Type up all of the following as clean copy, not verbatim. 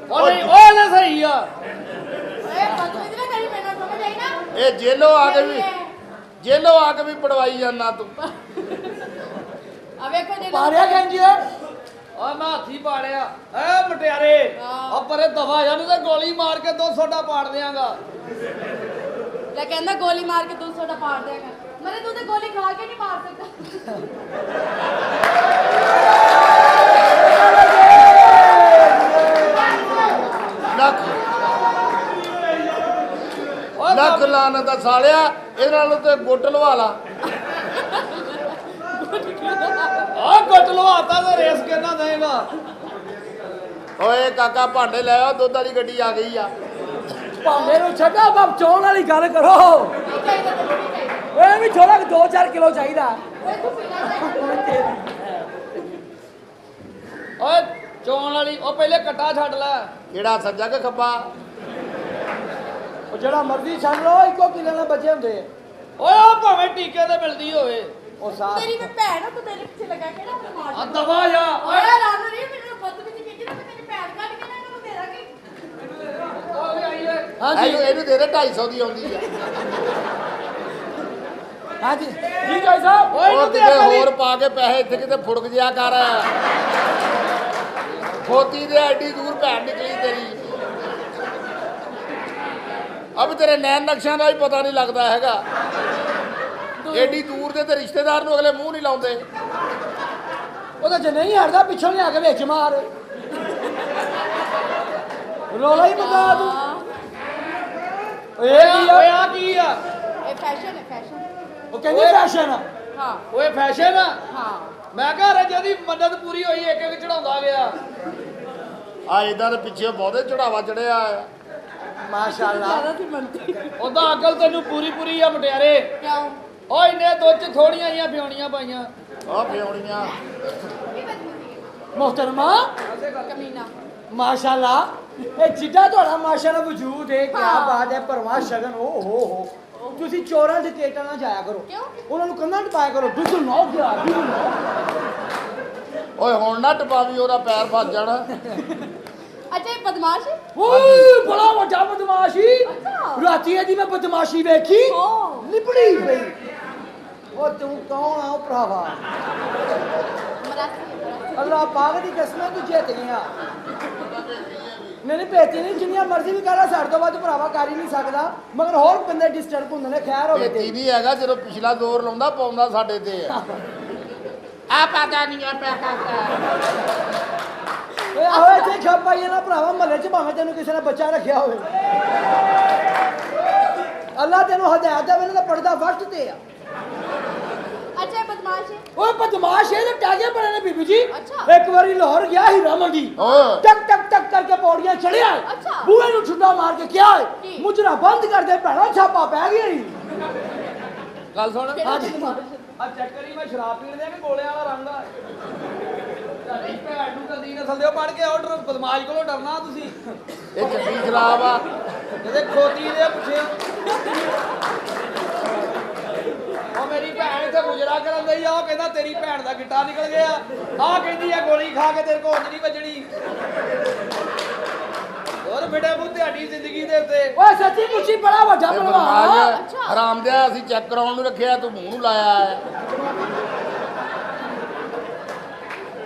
ਸਹੀ ਆ ਇਹ ਜੇਲੋਂ ਆ ਕੇ ਵੀ ਪੜਵਾਈ ਜਾਂਦਾ ਤੂੰ ਆ ਵੇਖੋ ਜੇ ਪਾੜਿਆ ਗੰਜ ਓਏ ਮੈਂ ਹੱਥੀ ਪਾੜਿਆ ਐ ਮਟਿਆਰੇ ਆ ਪਰੇ ਦਫਾ ਜਾਨੂੰ ਤੇ ਗੋਲੀ ਮਾਰ ਕੇ 200 ਦਾ ਪਾੜ ਦਿਆਂਗਾ ਲੈ ਕਹਿੰਦਾ ਗੋਲੀ ਮਾਰ ਕੇ 200 ਦਾ ਪਾੜ ਦੇਗਾ ਮਰੇ ਤੂੰ ਤੇ ਗੋਲੀ ਖਾ ਕੇ ਨਹੀਂ ਮਾਰ ਸਕਦਾ ਲੱਖ ਲਾਨ ਦਾ ਸਾਲਿਆ ਇਹਦੇ ਨਾਲ ਤੇ ਗੁੱਟ ਲਵਾ ਲਾ ਆ ਗੁੱਟ ਲਵਾਤਾ ਤੇ ਰੇਸ ਕਿੰਨਾ ਦੇਗਾ ਓਏ ਕਾਕਾ ਭਾਂਡੇ ਲੈ ਆ ਦੁੱਧ ਵਾਲੀ ਗੱਡੀ ਆ ਗਈ ਆ ਭਾਂਡੇ ਨੂੰ ਛੱਡਾ ਬਾਪ ਚੌਣ ਵਾਲੀ ਗੱਲ ਕਰੋ ਓਏ ਵੀ ਥੋੜਾ 2-4 ਕਿਲੋ ਚਾਹੀਦਾ ਓਏ ਚੌਣ ਵਾਲੀ ਉਹ ਪਹਿਲੇ ਕੱਟਾ ਛੱਡ ਲੈ ਕਿਹੜਾ ਸੱਜਾ ਕਿ ਖੱਬਾ ਉਹ ਜਿਹੜਾ ਮਰਜ਼ੀ ਛੱਡ ਲੋ ਇੱਕੋ ਕਿਲੇ ਨਾਲ ਬਚੇ ਹੁੰਦੇ ਓਏ ਉਹ ਭਾਵੇਂ ਟੀਕੇ ਤੇ ਮਿਲਦੀ ਹੋਵੇ ਉਹ ਸਾਥ ਤੇਰੀ ਮੈਂ ਭੈਣ ਆ ਤੂੰ ਤੇਰੇ ਪਿੱਛੇ ਲੱਗਾ ਕਿਹੜਾ ਮੈਂ ਮਾਰ ਆ ਦਵਾ ਜਾ ਓਏ ਰਾਨ ਨਹੀਂ ਮੈਨੂੰ ਪੁੱਤ ਵੀ ਨਹੀਂ ਕਹਿੰਦੀ ਤੇ ਮੇਰੀ ਭੈਣ ਕੱਢ ਕੇ ਨਾ ਇਹਨੂੰ ਮੇਰਾ ਕੀ ਓਏ ਆਈਏ ਹਾਂਜੀ ਇਹਨੂੰ ਦੇ ਦੇ 250 ਦੀ ਆਉਂਦੀ ਆ ਹਾਂਜੀ ਜੀ ਭਾਈ ਸਾਹਿਬ ਉਹ ਕਿਤੇ ਹੋਰ ਪਾ ਕੇ ਪੈਸੇ ਇੱਥੇ ਕਿਤੇ ਫੁੜਕ ਜਿਆ ਕਰ ਖੋਤੀ ਦੇ ਐਡੀ ਦੂਰ ਭੈਣ ਨਿਕਲੀ ਤੇਰੀ ਅਬ ਤੇਰੇ ਨੈਣ ਨਕਸ਼ਿਆਂ ਦਾ ਵੀ ਪਤਾ ਨਹੀਂ ਲੱਗਦਾ ਹੈਗਾ ਐਡੀ ਦੂਰ ਦੇ ਤੇ ਰਿਸ਼ਤੇਦਾਰ ਨੂੰ ਅਗਲੇ ਮੂੰਹ ਨਹੀਂ ਲਾਉਂਦੇ ਉਹਦਾ ਜੇ ਨਹੀਂ ਹਟਦਾ ਪਿੱਛੋਂ ਨਹੀਂ ਆ ਕੇ ਵਿੱਚ ਮਾਰ ਰੋਲਾ ਹੀ ਬਤਾ ਤੂੰ ਓਏ ਆ ਕੀ ਆ ਇਹ ਫੈਸ਼ਨ ਹੈ ਫੈਸ਼ਨ ਉਹ ਕਹਿੰਦੀ ਫੈਸ਼ਨ ਹਾਂ ਓਏ ਫੈਸ਼ਨ ਆ ਹਾਂ ਮੈਂ ਕਹ ਰਿਹਾ ਜਿਹਦੀ ਮਦਦ ਪੂਰੀ ਹੋਈ ਇੱਕ ਇੱਕ ਚੜਾਉਂਦਾ ਗਿਆ ਆ ਇਦਾਂ ਦੇ ਪਿੱਛੇ ਬਹੁਤੇ ਚੜਾਵਾ ਚੜਿਆ ਆ ਮਾਸ਼ਾਅੱਲਾ ਜ਼ਿਆਦਾ ਸੀ ਮੰਨਦੀ ਉਹਦਾ ਅਕਲ ਤੈਨੂੰ ਪੂਰੀ ਆ ਮਟਿਆਰੇ ਕਿਉਂ ਓ ਇੰਨੇ ਦੁੱਧ ਚ ਥੋੜੀਆਂ ਜੀਆਂ ਫਿਉਣੀਆਂ ਪਾਈਆਂ ਆ ਫਿਉਣੀਆਂ ਮੁਹਤਰਮਾ ਕਮੀਨਾ ਮਾਸ਼ਾਅੱਲਾ ਇਹ ਜਿੱਦਾਂ ਤੁਹਾਡਾ ਮਾਸ਼ਾਅੱਲਾ ਵਜੂਦ ਹੈ ਕੀ ਬਾਤ ਹੈ ਪਰਵਾਹ ਸ਼ਗਨ ਹੋ ਤੁਸੀਂ ਚੋਰਾਂ ਦੇ ਕੇਟਾਂ ਨਾਲ ਜਾਇਆ ਕਰੋ ਕਿਉਂ ਉਹਨਾਂ ਨੂੰ ਕੰਨਾਂ ਟਪਾਇਆ ਕਰੋ ਬਿਲਕੁਲ ਨਾ ਗਿਆ ਓਏ ਹੁਣ ਨਾ ਟਪਾਵੀ ਉਹਦਾ ਪੈਰ ਫਸ ਜਾਣਾ ਅੱਛਾ ਇਹ ਬਦਮਾਸ਼ ਹੈ ਓਏ ਬੜਾ ਵੱਡਾ ਬਦਮਾਸ਼ੀ ਅੱਛਾ ਰਾਤੀ ਇਹਦੀ ਮੈਂ ਬਦਮਾਸ਼ੀ ਵੇਖੀ ਓ ਲਿਪੜੀ ਪਈ ਉਹ ਤੂੰ ਕੌਣ ਆ ਭਰਾਵਾ ਮਰਾਸੀ ਅੱਲਾਹ ਪਾਕ ਦੀ ਕਸਮ ਹੈ ਤੂੰ ਜਿੱਤ ਗਿਆ ਨਹੀਂ ਭੇਤੀ ਨਹੀਂ ਜਿੰਨੀਆਂ ਮਰਜ਼ੀ ਵੀ ਕਰਾ ਸਾਡੇ ਤੋਂ ਵੱਧ ਭਰਾਵਾ ਕਰ ਹੀ ਨਹੀਂ ਸਕਦਾ ਮਗਰ ਹੋਰ ਬੰਦੇ ਡਿਸਟਰਬ ਹੁੰਦੇ ਨੇ ਖੈਰ ਹੋਵੇ ਭੇਤੀ ਨਹੀਂ ਹੈਗਾ ਜਦੋਂ ਪਿਛਲਾ ਦੌਰ ਲਾਉਂਦਾ ਪਾਉਂਦਾ ਸਾਡੇ ਤੇ ਆ ਪਤਾ ਨਹੀਂ ਆ ਪੈਸਾ ਓਏ ਆਹੋ ਇੱਥੇ ਖੱਪ ਪਾਈਏ ਨਾ ਭਰਾਵਾ ਮਹੱਲੇ 'ਚ ਭਾਵੇਂ ਤੈਨੂੰ ਕਿਸੇ ਨੇ ਬੱਚਾ ਰੱਖਿਆ ਹੋਵੇ ਅੱਲਾਹ ਤੈਨੂੰ ਹਦਾਇਤ ਦੇਵੇ ਨਾ ਪੜਦਾ ਵਕਤ ਤੇ ਆ ਅੱਛਾ ਇਹ ਬਦਮਾਸ਼ ਹੈ ਓਏ ਬਦਮਾਸ਼ ਇਹ ਟਾਗੇ ਬਣੇ ਨੇ ਬੀਬੀ ਜੀ ਅੱਛਾ। ਇੱਕ ਵਾਰੀ ਲਾਹੌਰ ਗਿਆ ਹੀ ਰਾਮੰਡੀ ਟਕ ਟਕ ਟਕ ਕਰਕੇ ਪੌੜੀਆਂ ਚੜਿਆ ਅੱਛਾ। ਬੂਹੇ ਨੂੰ ਠੁੱਡਾ ਮਾਰ ਕੇ ਕਿਹਾ ਕੀ? ਮੁਜਰਾ ਬੰਦ ਕਰ ਦੇ ਭੈਣਾ ਛਾਪਾ ਪੈ ਗਿਆ ਹੀ ਗੱਲ ਸੁਣ ਹਾਂਜੀ ਆ ਚੈੱਕ ਕਰੀ ਮੈਂ ਸ਼ਰਾਬ ਪੀਣ ਦੇ ਕਿ ਗੋਲਿਆਂ ਵਾਲਾ ਰੰਗ ਆ ਤੁਹਾਡੀ ਭੈਣ ਨੂੰ ਕਦੀ ਨਸਲ ਦਿਓ ਪੜ ਕੇ ਆਰਡਰ ਬਦਮਾਸ਼ ਕੋਲੋਂ ਡਰਨਾ ਤੁਸੀਂ ਇਹ ਚੰਗੀ ਸ਼ਰਾਬ ਆ ਇਹਦੇ ਖੋਤੀ ਦੇ ਪੁੱਛਿਆ ਉਹ ਮੇਰੀ ਭੈਣ ਇੱਥੇ ਗੁਜਰਾ ਕਰਨ ਦਈ ਆ ਉਹ ਕਹਿੰਦਾ ਤੇਰੀ ਭੈਣ ਦਾ ਗਿੱਟਾ ਨਿਕਲ ਗਿਆ ਆਹ ਕਹਿੰਦੀ ਆ ਗੋਲੀ ਖਾ ਕੇ ਤੇਰੇ ਕੋਲ ਉਂਝ ਨਹੀਂ ਵੱਜਣੀ ਹੋਰ ਬੇਟਾ ਬੂ ਤੁਹਾਡੀ ਜ਼ਿੰਦਗੀ ਦੇ ਉੱਤੇ ਓਏ ਸੱਚੀ ਮੁੱਚੀ ਬੜਾ ਵੱਡਾ ਭਲਵਾਨ ਅੱਛਾ। ਹਰਾਮ ਦਿਆ ਅਸੀਂ ਚੈੱਕ ਕਰਾਉਣ ਨੂੰ ਰੱਖਿਆ ਤੂੰ ਮੂੰਹ ਨੂੰ ਲਾਇਆ ਹੈ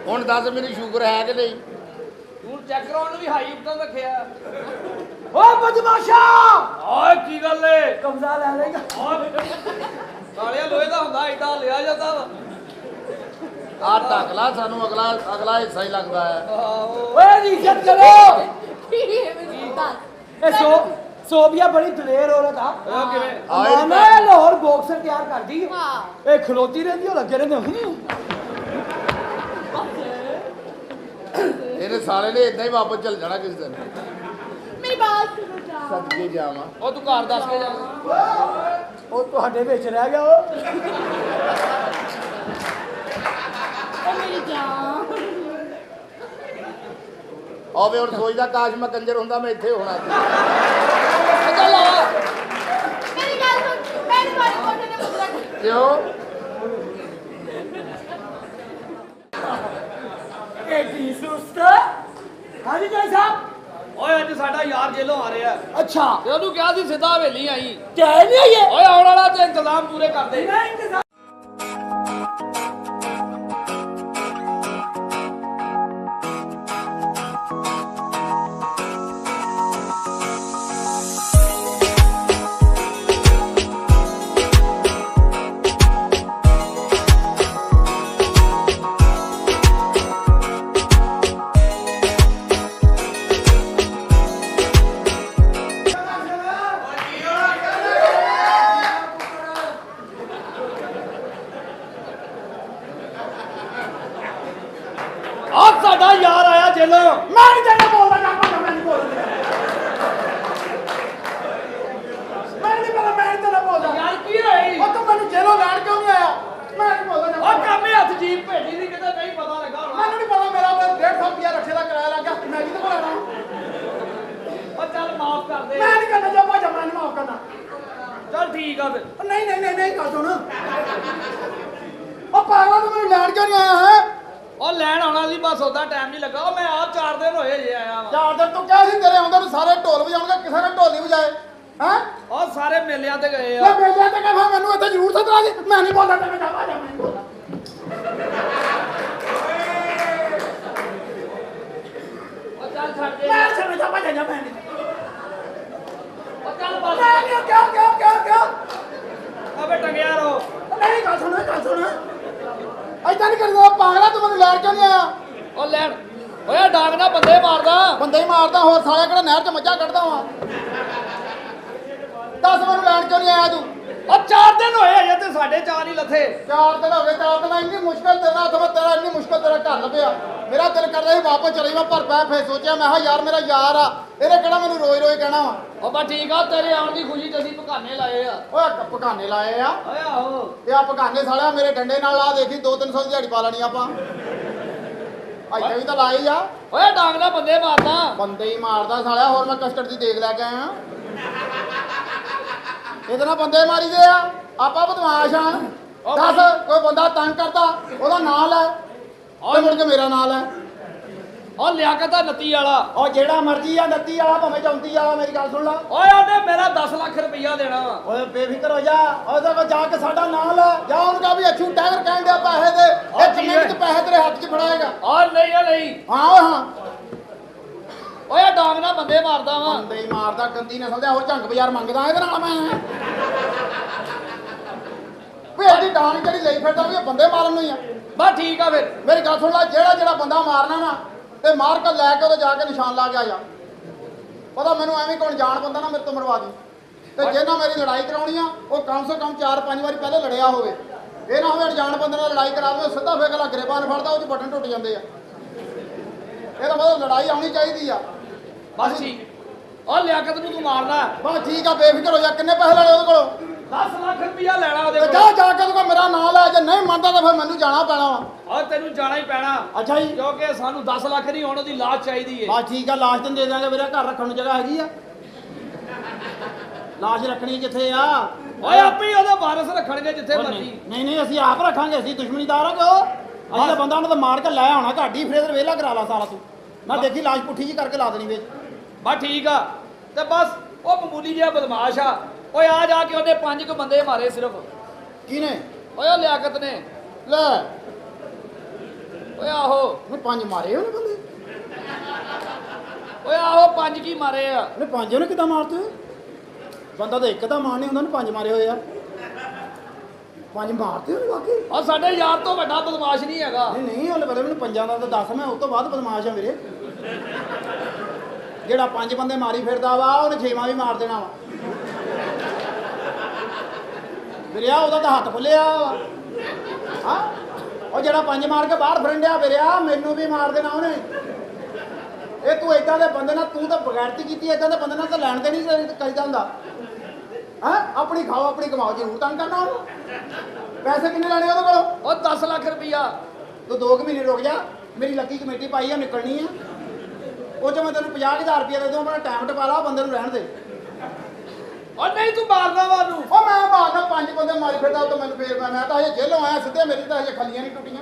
ਹੁਣ ਦੱਸ ਮੈਨੂੰ ਸ਼ੂਗਰ ਹੈ ਕਿ ਨਹੀਂ ਤੂੰ ਚੈੱਕ ਕਰਾਉਣ ਨੂੰ ਵੀ ਹਾਈ ਉੱਪਰ ਰੱਖਿਆ ਓਏ ਬਦਮਾਸ਼ਾ ਓਏ ਕੀ ਗੱਲ ਏ ਕਬਜ਼ਾ ਲੈ ਲੇਗਾ ਸਾਲਿਆ ਲੋਹੇ ਦਾ ਹੁੰਦਾ ਏਦਾਂ ਲਿਆ ਜਾਂਦਾ ਵਾ ਆ ਢਕਲਾ ਸਾਨੂੰ ਅਗਲਾ ਹਿੱਸਾ ਹੀ ਲੱਗਦਾ ਹੈ ਓਏ ਦੀ ਇੱਜ਼ਤ ਕਰੋ ਕੀ ਹੈ ਮੈਨੂੰ ਦੱਸ ਇਹ ਸੋਬੀਆ ਬੜੀ ਦਲੇਰ ਔਰਤ ਆ ਉਹ ਕਿਵੇਂ ਮਾਂ ਮੈਂ ਲਾਹੌਰ ਬਾਕਸਰ ਤਿਆਰ ਕਰਦੀ ਹਾਂ ਇਹ ਖਲੋਤੀ ਰਹਿੰਦੀ ਉਹ ਲੱਗੇ ਰਹਿੰਦੇ ਇਹਨੇ ਸਾਲੇ ਨੇ ਇਦਾਂ ਹੀ ਵਾਪਸ ਚੱਲ ਜਾਣਾ ਕਿਸ ਦਿਨ ਮੇਰੀ ਬਾਤ ਸੁਣੋ ਜਾ ਸੱਚੇ ਜਾਵਾਂ ਉਹ ਤੂੰ ਘਰ ਦੱਸ ਕੇ ਜਾ ਉਹ ਤੁਹਾਡੇ ਵਿੱਚ ਰਹਿ ਗਿਆ ਉਹ ਉਹ ਮੇਰੀ ਜਾਨ ਆਵੇ ਹੁਣ ਸੋਚਦਾ ਕਾਸ਼ ਮੈਂ ਕੰਜਰ ਹੁੰਦਾ ਮੈਂ ਇੱਥੇ ਹੋਣਾ ਚੱਲ ਆ ਮੇਰੀ ਗੱਲ ਸੁਣ ਮੈਂ ਤੁਹਾਡੇ ਕੋਠੇ ਤੇ ਮੁੰਦਰਾ ਕਿਉਂ ਇਹ ਕੀ ਸੁਸਤ ਹਾਂਜੀ ਜੀ ਸਾਹਿਬ ਓਏ ਅੱਜ ਸਾਡਾ ਯਾਰ ਜੇਲੋਂ ਆ ਰਿਹਾ ਅੱਛਾ ਤੇ ਉਹਨੂੰ ਕਿਹਾ ਸੀ ਸਿੱਧਾ ਹਵੇਲੀ ਆਈ ਤੇ ਆਏ ਨਹੀਂ ਆਈਏ ਓਏ ਆਉਣ ਵਾਲਾ ਤੇ ਇੰਤਜ਼ਾਮ ਪੂਰੇ ਕਰ ਦੇ ਮੈਂ ਇੰਤਜ਼ਾਰ ਆ ਸਾਡਾ ਯਾਰ ਆਇਆ ਜੇਲੋਂ ਮੈਂ ਨਹੀਂ ਜਾਣਾ ਬੋਲਦਾ ਨਾ ਮੈਂ ਨਹੀਂ ਬੋਲਦਾ ਮੈਂ ਨਹੀਂ ਬੋਲਦਾ ਮੈਂ ਨਹੀਂ ਬੋਲਦਾ ਯਾਰ ਕੀ ਹੋਈ ਉਹ ਤੂੰ ਮੈਨੂੰ ਜੇਲੋਂ ਲੈਣ ਕਿਉਂ ਨਹੀਂ ਆਇਆ ਮੈਂ ਨਹੀਂ ਬੋਲਦਾ ਓ ਕਾਮੇ ਹੱਥ ਜੀਪ ਭੇਜੀ ਸੀ ਕਿਤੇ ਨਹੀਂ ਪਤਾ ਲੱਗਾ ਹੋਣਾ ਮੈਨੂੰ ਨਹੀਂ ਪਤਾ ਮੇਰਾ 150 ਰੁਪਿਆ ਰਕਸ਼ੇ ਦਾ ਕਿਰਾਇਆ ਲੱਗ ਗਿਆ ਮੈਂ ਕਿਹਦੇ ਕੋਲ ਆਣਾ ਓ ਚੱਲ ਮਾਫ ਕਰ ਦੇ ਮੈਂ ਨਹੀਂ ਕਰਨਾ ਜੋ ਭਾਜਾ ਮੈਂ ਨਹੀਂ ਮਾਫ ਕਰਨਾ ਚੱਲ ਠੀਕ ਆ ਫਿਰ ਨਹੀਂ ਨਹੀਂ ਨਹੀਂ ਨਹੀਂ ਕਰ ਸੁਣ ਉਹ ਪਾਗਲਾ ਤੂੰ ਮੈਨੂੰ ਲੈਣ ਕਿਉਂ ਨਹੀਂ ਆਇਆ ਹੈ ਉਹ ਲੈਣ ਆਉਣਾ ਸੀ ਬਸ ਉਹਦਾ ਟਾਈਮ ਨਹੀਂ ਲੱਗਾ ਉਹ ਮੈਂ ਆਪ 4 ਦਿਨ ਹੋਏ ਜੇ ਆਇਆ ਵਾਂ ਚਾਰ ਦਿਨ ਤੂੰ ਕਿਹਾ ਸੀ ਤੇਰੇ ਆਉਂਦੇ ਨੂੰ ਸਾਰੇ ਢੋਲ ਵਜਾਉਣਗੇ ਕਿਸੇ ਨੇ ਢੋਲ ਨਹੀਂ ਵਜਾਏ ਹੈ ਉਹ ਸਾਰੇ ਮੇਲਿਆਂ ਤੇ ਗਏ ਲੈ ਆ ਮੇਲਿਆਂ ਤੇ ਕਹਿੰਦਾ ਮੈਨੂੰ ਇੱਥੇ ਜ਼ਰੂਰ ਸੱਦਣਾ ਸੀ ਮੈਂ ਨਹੀਂ ਬੋਲਦਾ ਤੇ ਮੈਂ ਜਾ ਭਾਜਾ ਮੈਂ ਨਹੀਂ ਬੋਲਦਾ ਉਹ ਚੱਲ ਛੱਡ ਦੇ ਮੈਂ ਛੱਡ ਜਾ ਭਾਜਾ ਜਾ ਮੈਂ ਨਹੀਂ ਉਹ ਚੱਲ ਬਸ ਮੈਂ ਨਹੀਂ ਕਿਉਂ ਅਬੇ ਟੰਗਿਆ ਰੋ ਨਹੀਂ ਗੱਲ ਸੁਣ ਐਦਾਂ ਨਹੀਂ ਕਰਦਾ ਪਾਗਲਾ ਤੂੰ ਮੈਨੂੰ ਲੈਣ ਕਿਉਂ ਨਹੀਂ ਆਇਆ ਉਹ ਲੈਣ ਓਏ ਡਾਂਗ ਨਾਲ ਬੰਦੇ ਮਾਰਦਾ ਬੰਦੇ ਹੀ ਮਾਰਦਾ ਹੋਰ ਸਾਲਿਆ ਕਿਹੜਾ ਨਹਿਰ 'ਚ ਮੱਝਾਂ ਕੱਢਦਾ ਵਾਂ ਦੱਸ ਮੈਨੂੰ ਲੈਣ ਕਿਉਂ ਨਹੀਂ ਆਇਆ ਤੂੰ ਉਹ 4 ਦਿਨ ਹੋਏ ਅਜੇ ਤੇ ਸਾਡੇ 4 ਹੀ ਲੱਥੇ 4 ਦਿਨ ਹੋ ਗਏ 4 ਦਿਨ ਇੰਨੀ ਮੁਸ਼ਕਲ ਤੇਰੇ ਨਾਲ ਅਥਵਾ ਤੇਰਾ ਇੰਨੀ ਮੁਸ਼ਕਲ ਤੇਰਾ ਘਰ ਲੱਭਿਆ ਮੇਰਾ ਦਿਲ ਕਰਦਾ ਸੀ ਵਾਪਸ ਚਲੇ ਜਾਵਾਂ ਪਰ ਮੈਂ ਫੇਰ ਸੋਚਿਆ ਮੈਂ ਕਿਹਾ ਯਾਰ ਮੇਰਾ ਯਾਰ ਆ ਇਹਨੇ ਕਿਹੜਾ ਮੈਨੂੰ ਰੋਜ਼ ਕਹਿਣਾ ਵਾ ਉਹ ਬਸ ਠੀਕ ਆ ਤੇਰੇ ਆਉਣ ਦੀ ਖੁਸ਼ੀ ਤੇ ਅਸੀਂ ਪਕਾਨੇ ਲਾਏ ਆ ਓਏ ਪਕਾਨੇ ਲਾਏ ਆ ਓਏ ਆਹੋ ਤੇ ਆ ਪਕਾਨੇ ਸਾਲਿਆ ਮੇਰੇ ਡੰਡੇ ਨਾਲ ਆ ਦੇਖੀ 2-300 ਦੀ ਦਿਹਾੜੀ ਪਾ ਲੈਣੀ ਆਪਾਂ ਇੱਥੇ ਵੀ ਤਾਂ ਲਾਏ ਆ ਓਏ ਡਾਂਗ ਨਾਲ ਬੰਦੇ ਮਾਰਦਾ ਬੰਦੇ ਹੀ ਮਾਰਦਾ ਸਾਲਿਆ ਹੋਰ ਮੈਂ ਕਸਟਰਡ ਦੀ ਦੇਖ ਲੈ ਕੇ ਆਇਆ ਇਹਦੇ ਨਾਲ ਬੰਦੇ ਮਾਰੀਦੇ ਆ ਆਪਾਂ ਬਦਮਾਸ਼ ਆ ਦੱਸ ਕੋਈ ਬੰਦਾ ਤੰਗ ਕਰਦਾ ਉਹਦਾ ਨਾਂ ਲੈ ਤੇ ਮੁੜ ਕੇ ਮੇਰਾ ਨਾਂ ਲੈ ਉਹ ਲਿਆਕਤ ਆ ਨੱਤੀ ਵਾਲਾ ਉਹ ਜਿਹੜਾ ਮਰਜੀ ਆ ਨੱਤੀ ਵਾਲਾ ਭਾਵੇਂ ਚੌਂਤੀ ਵਾਲਾ ਮੇਰੀ ਗੱਲ ਸੁਣ ਲਾ ਓਏ ਉਹਨੇ ਮੇਰਾ 10 ਲੱਖ ਰੁਪਈਆ ਦੇਣਾ ਵਾ ਓਏ ਬੇਫਿਕਰ ਹੋ ਜਾ ਉਹਦੇ ਕੋਲ ਜਾ ਕੇ ਸਾਡਾ ਨਾਂ ਲੈ ਜਾ ਉਹਨੂੰ ਕਹ ਵੀ ਅੱਛੂ ਟਾਈਗਰ ਕਹਿਣ ਡਿਆ ਪੈਸੇ ਦੇ ਇੱਕ ਮਿੰਟ ਚ ਪੈਸੇ ਤੇਰੇ ਹੱਥ 'ਚ ਫੜਾਏਗਾ ਔਰ ਨਹੀਂ ਉਹ ਨਹੀਂ ਹਾਂ ਓਏ ਹਾਂ ਓਏ ਡਾਂਗ ਨਾਲ ਬੰਦੇ ਮਾਰਦਾ ਵਾ ਬੰਦੇ ਹੀ ਮਾਰਦਾ ਗੰਦੀ ਨਸਲ ਦਾ ਹੋਰ ਝੰਗ ਬਾਜ਼ਾਰ ਮੰਗਦਾ ਇਹਦੇ ਨਾਲ ਮੈਂ ਵੀ ਇਹਦੀ ਡਾਂਗ ਜਿਹੜੀ ਲਈ ਫਿਰਦਾ ਵੀ ਇਹ ਬੰਦੇ ਮਾਰਨ ਨੂੰ ਹੀ ਆ ਬਸ ਠੀਕ ਆ ਫਿਰ ਮੇਰੀ ਗੱਲ ਸੁਣ ਲੈ ਜਿਹੜਾ ਬੰਦਾ ਮਾਰਨਾ ਨਾ ਤੇ ਮਾਰ ਕੇ ਲੈ ਕੇ ਉਹਦੇ ਜਾ ਕੇ ਨਿਸ਼ਾਨ ਲਾ ਕੇ ਆ ਜਾ ਪਤਾ ਮੈਨੂੰ ਐਵੇਂ ਕੌਣ ਜਾਣ ਬੰਦਾ ਨਾ ਮੇਰੇ ਤੋਂ ਮਰਵਾ ਦੀ ਤੇ ਜੇ ਨਾ ਮੇਰੀ ਲੜਾਈ ਕਰਾਉਣੀ ਆ ਉਹ ਕਮ ਸੇ ਕਮ 4-5 ਵਾਰੀ ਪਹਿਲੇ ਲੜਿਆ ਹੋਵੇ ਇਹ ਨਾ ਹੋਵੇ ਅਣਜਾਣ ਬੰਦੇ ਨਾਲ ਲੜਾਈ ਕਰਾਵੇ ਉਹ ਸਿੱਧਾ ਫੇਕਲਾ ਗਰੇਬਾਨ ਫੜਦਾ ਉਹ 'ਚ ਬਟਨ ਟੁੱਟ ਜਾਂਦੇ ਆ ਇਹਦਾ ਮਤਲਬ ਲੜਾਈ ਆਉਣੀ ਚਾਹੀਦੀ ਆ ਬਸ ਠੀਕ ਉਹ ਲਿਆਕਤ ਨੂੰ ਤੂੰ ਮਾਰਨਾ ਬਸ ਠੀਕ ਆ ਬੇਫਿਕਰ ਹੋ ਜਾ ਕਿੰਨੇ ਪੈਸੇ ਲੈਣੇ ਉਹਦੇ ਕੋਲੋਂ 10 ਲੱਖ ਰੁਪਈਆ ਲੈਣਾ ਉਹਦੇ ਤੇ ਕੋਲ ਜਾ ਕੇ ਉਹਦੇ ਕੋਲ ਮੇਰਾ ਨਾਂ ਲੈ ਜੇ ਨਹੀਂ ਮੰਨਦਾ ਤਾਂ ਫਿਰ ਮੈਨੂੰ ਜਾਣਾ ਪੈਣਾ ਵਾ ਔਰ ਤੈਨੂੰ ਜਾਣਾ ਹੀ ਪੈਣਾ ਅੱਛਾ ਜੀ ਕਿਉਂਕਿ ਸਾਨੂੰ 10 ਲੱਖ ਨਹੀਂ ਹੁਣ ਉਹਦੀ ਲਾਸ਼ ਚਾਹੀਦੀ ਏ ਬਸ ਠੀਕ ਆ ਲਾਸ਼ ਤੈਨੂੰ ਦੇ ਦਾਂਗੇ ਵੀਰੇ ਘਰ ਰੱਖਣ ਨੂੰ ਜਗ੍ਹਾ ਹੈਗੀ ਆ ਲਾਸ਼ ਰੱਖਣੀ ਕਿੱਥੇ ਆ ਓਏ ਆਪੇ ਹੀ ਉਹਦੇ ਵਾਰਸ ਰੱਖਣਗੇ ਜਿੱਥੇ ਮਰਜੀ ਨਹੀਂ ਅਸੀਂ ਆਪ ਰੱਖਾਂਗੇ ਅਸੀਂ ਦੁਸ਼ਮਣੀਦਾਰ ਆ ਕਿਉਂ ਅਸੀਂ ਤਾਂ ਬੰਦਾ ਉਹਨਾਂ ਦਾ ਮਾਰ ਕੇ ਲੈ ਆਉਣਾ ਘਾਟੀ ਫਰੇਜ਼ਰ ਵੇਲਾ ਕਰਾ ਲਾ ਸਾਰਾ ਤੂੰ ਮੈਂ ਦੇਖੀ ਲਾਸ਼ ਪੁੱਠੀ ਜੀ ਕਰਕੇ ਲਾ ਦੇਣੀ ਵਿੱਚ ਬਸ ਠੀਕ ਆ ਤੇ ਬਸ ਉਹ ਮਾਮੂਲੀ ਜਿਹਾ ਬਦਮਾਸ਼ ਆ ਓਏ ਆ ਜਾ ਕੇ ਉਹਨੇ 5 ਕੁ ਬੰਦੇ ਮਾਰੇ ਸਿਰਫ ਕਿਹਨੇ ਓਏ ਉਹ ਲਿਆਕਤ ਨੇ ਲੈ ਓਏ ਆਹੋ ਉਹਨੇ 5 ਮਾਰੇ ਉਹਨੇ ਬੰਦੇ ਓਏ ਆਹੋ 5 ਕੀ ਮਾਰੇ ਆ ਉਹਨੇ 5 ਉਹਨੇ ਕਿੱਦਾਂ ਮਾਰਤੇ ਬੰਦਾ ਤਾਂ ਇੱਕ ਤਾਂ ਮਾਰ ਨਹੀਂ ਹੁੰਦਾ ਉਹਨੇ 5 ਮਾਰੇ ਹੋਏ ਆ 5 ਮਾਰਤੇ ਉਹਨੇ ਵਾਕਈ ਆ ਸਾਡੇ ਯਾਰ ਤੋਂ ਵੱਡਾ ਬਦਮਾਸ਼ ਨਹੀਂ ਹੈਗਾ ਨਹੀਂ ਉਹਨੇ ਪਹਿਲੇ ਮੈਨੂੰ ਪੰਜਾਂ ਦਾ ਤਾਂ ਦੱਸ ਮੈਂ ਉਸ ਤੋਂ ਬਾਅਦ ਬਦਮਾਸ਼ ਆ ਵੀਰੇ ਜਿਹੜਾ 5 ਬੰਦੇ ਮਾਰੀ ਫਿਰਦਾ ਵਾ ਉਹਨੇ 6ਵਾਂ ਵੀ ਮਾਰ ਦੇਣਾ ਵਾ ਵੀਰਿਆ ਉਹਦਾ ਤਾਂ ਹੱਥ ਖੁੱਲਿਆ ਵਾ ਹਾਂ ਉਹ ਜਿਹੜਾ 5 ਮਾਰ ਕੇ ਬਾਹਰ ਫਰੰਡਿਆ ਵੀਰਿਆ ਮੈਨੂੰ ਵੀ ਮਾਰ ਦੇਣਾ ਉਹਨੇ ਇਹ ਤੂੰ ਏਦਾਂ ਦੇ ਬੰਦੇ ਨਾਲ ਤੂੰ ਤਾਂ ਬਗੈਰਤੀ ਕੀਤੀ ਏਦਾਂ ਦੇ ਬੰਦੇ ਨਾਲ ਤਾਂ ਲੈਣ ਦੇ ਨਹੀਂ ਕਰੀਦਾ ਹੁੰਦਾ ਹਾਂ ਆਪਣੀ ਖਾਓ ਆਪਣੀ ਕਮਾਓ ਜ਼ਰੂਰ ਤੰਗ ਕਰਨਾ ਉਹਨੂੰ ਪੈਸੇ ਕਿੰਨੇ ਲੈਣੇ ਉਹਦੇ ਕੋਲੋਂ ਉਹ 10 ਲੱਖ ਰੁਪਈਆ ਤੂੰ 2 ਮਹੀਨੇ ਰੁਕ ਜਾ ਮੇਰੀ ਲੱਕੀ ਕਮੇਟੀ ਪਾਈ ਆ ਨਿਕਲਣੀ ਆ ਉਹ ਚ ਮੈਂ ਤੈਨੂੰ 50,000 ਰੁਪਏ ਦੇ ਦੂੰ ਆਪਣਾ ਟਾਈਮ ਟਪਾ ਲਾ ਬੰਦੇ ਨੂੰ ਰਹਿਣ ਦੇ ਉਹ ਨਹੀਂ ਤੂੰ ਮਾਰਨਾ ਵਾ ਨੂੰ ਉਹ ਮੈਂ ਮਾਰਨਾ 5 ਬੰਦੇ ਮਾਰੀ ਫਿਰਦਾ ਉਹ ਤਾਂ ਮੈਨੂੰ ਫੇਰ ਮੈਂ ਤਾਂ ਹਜੇ ਜੇਲੋਂ ਆਇਆ ਸਿੱਧੇ ਮੇਰੀ ਤਾਂ ਹਜੇ ਖੱਲੀਆਂ ਨਹੀਂ ਟੁੱਟੀਆਂ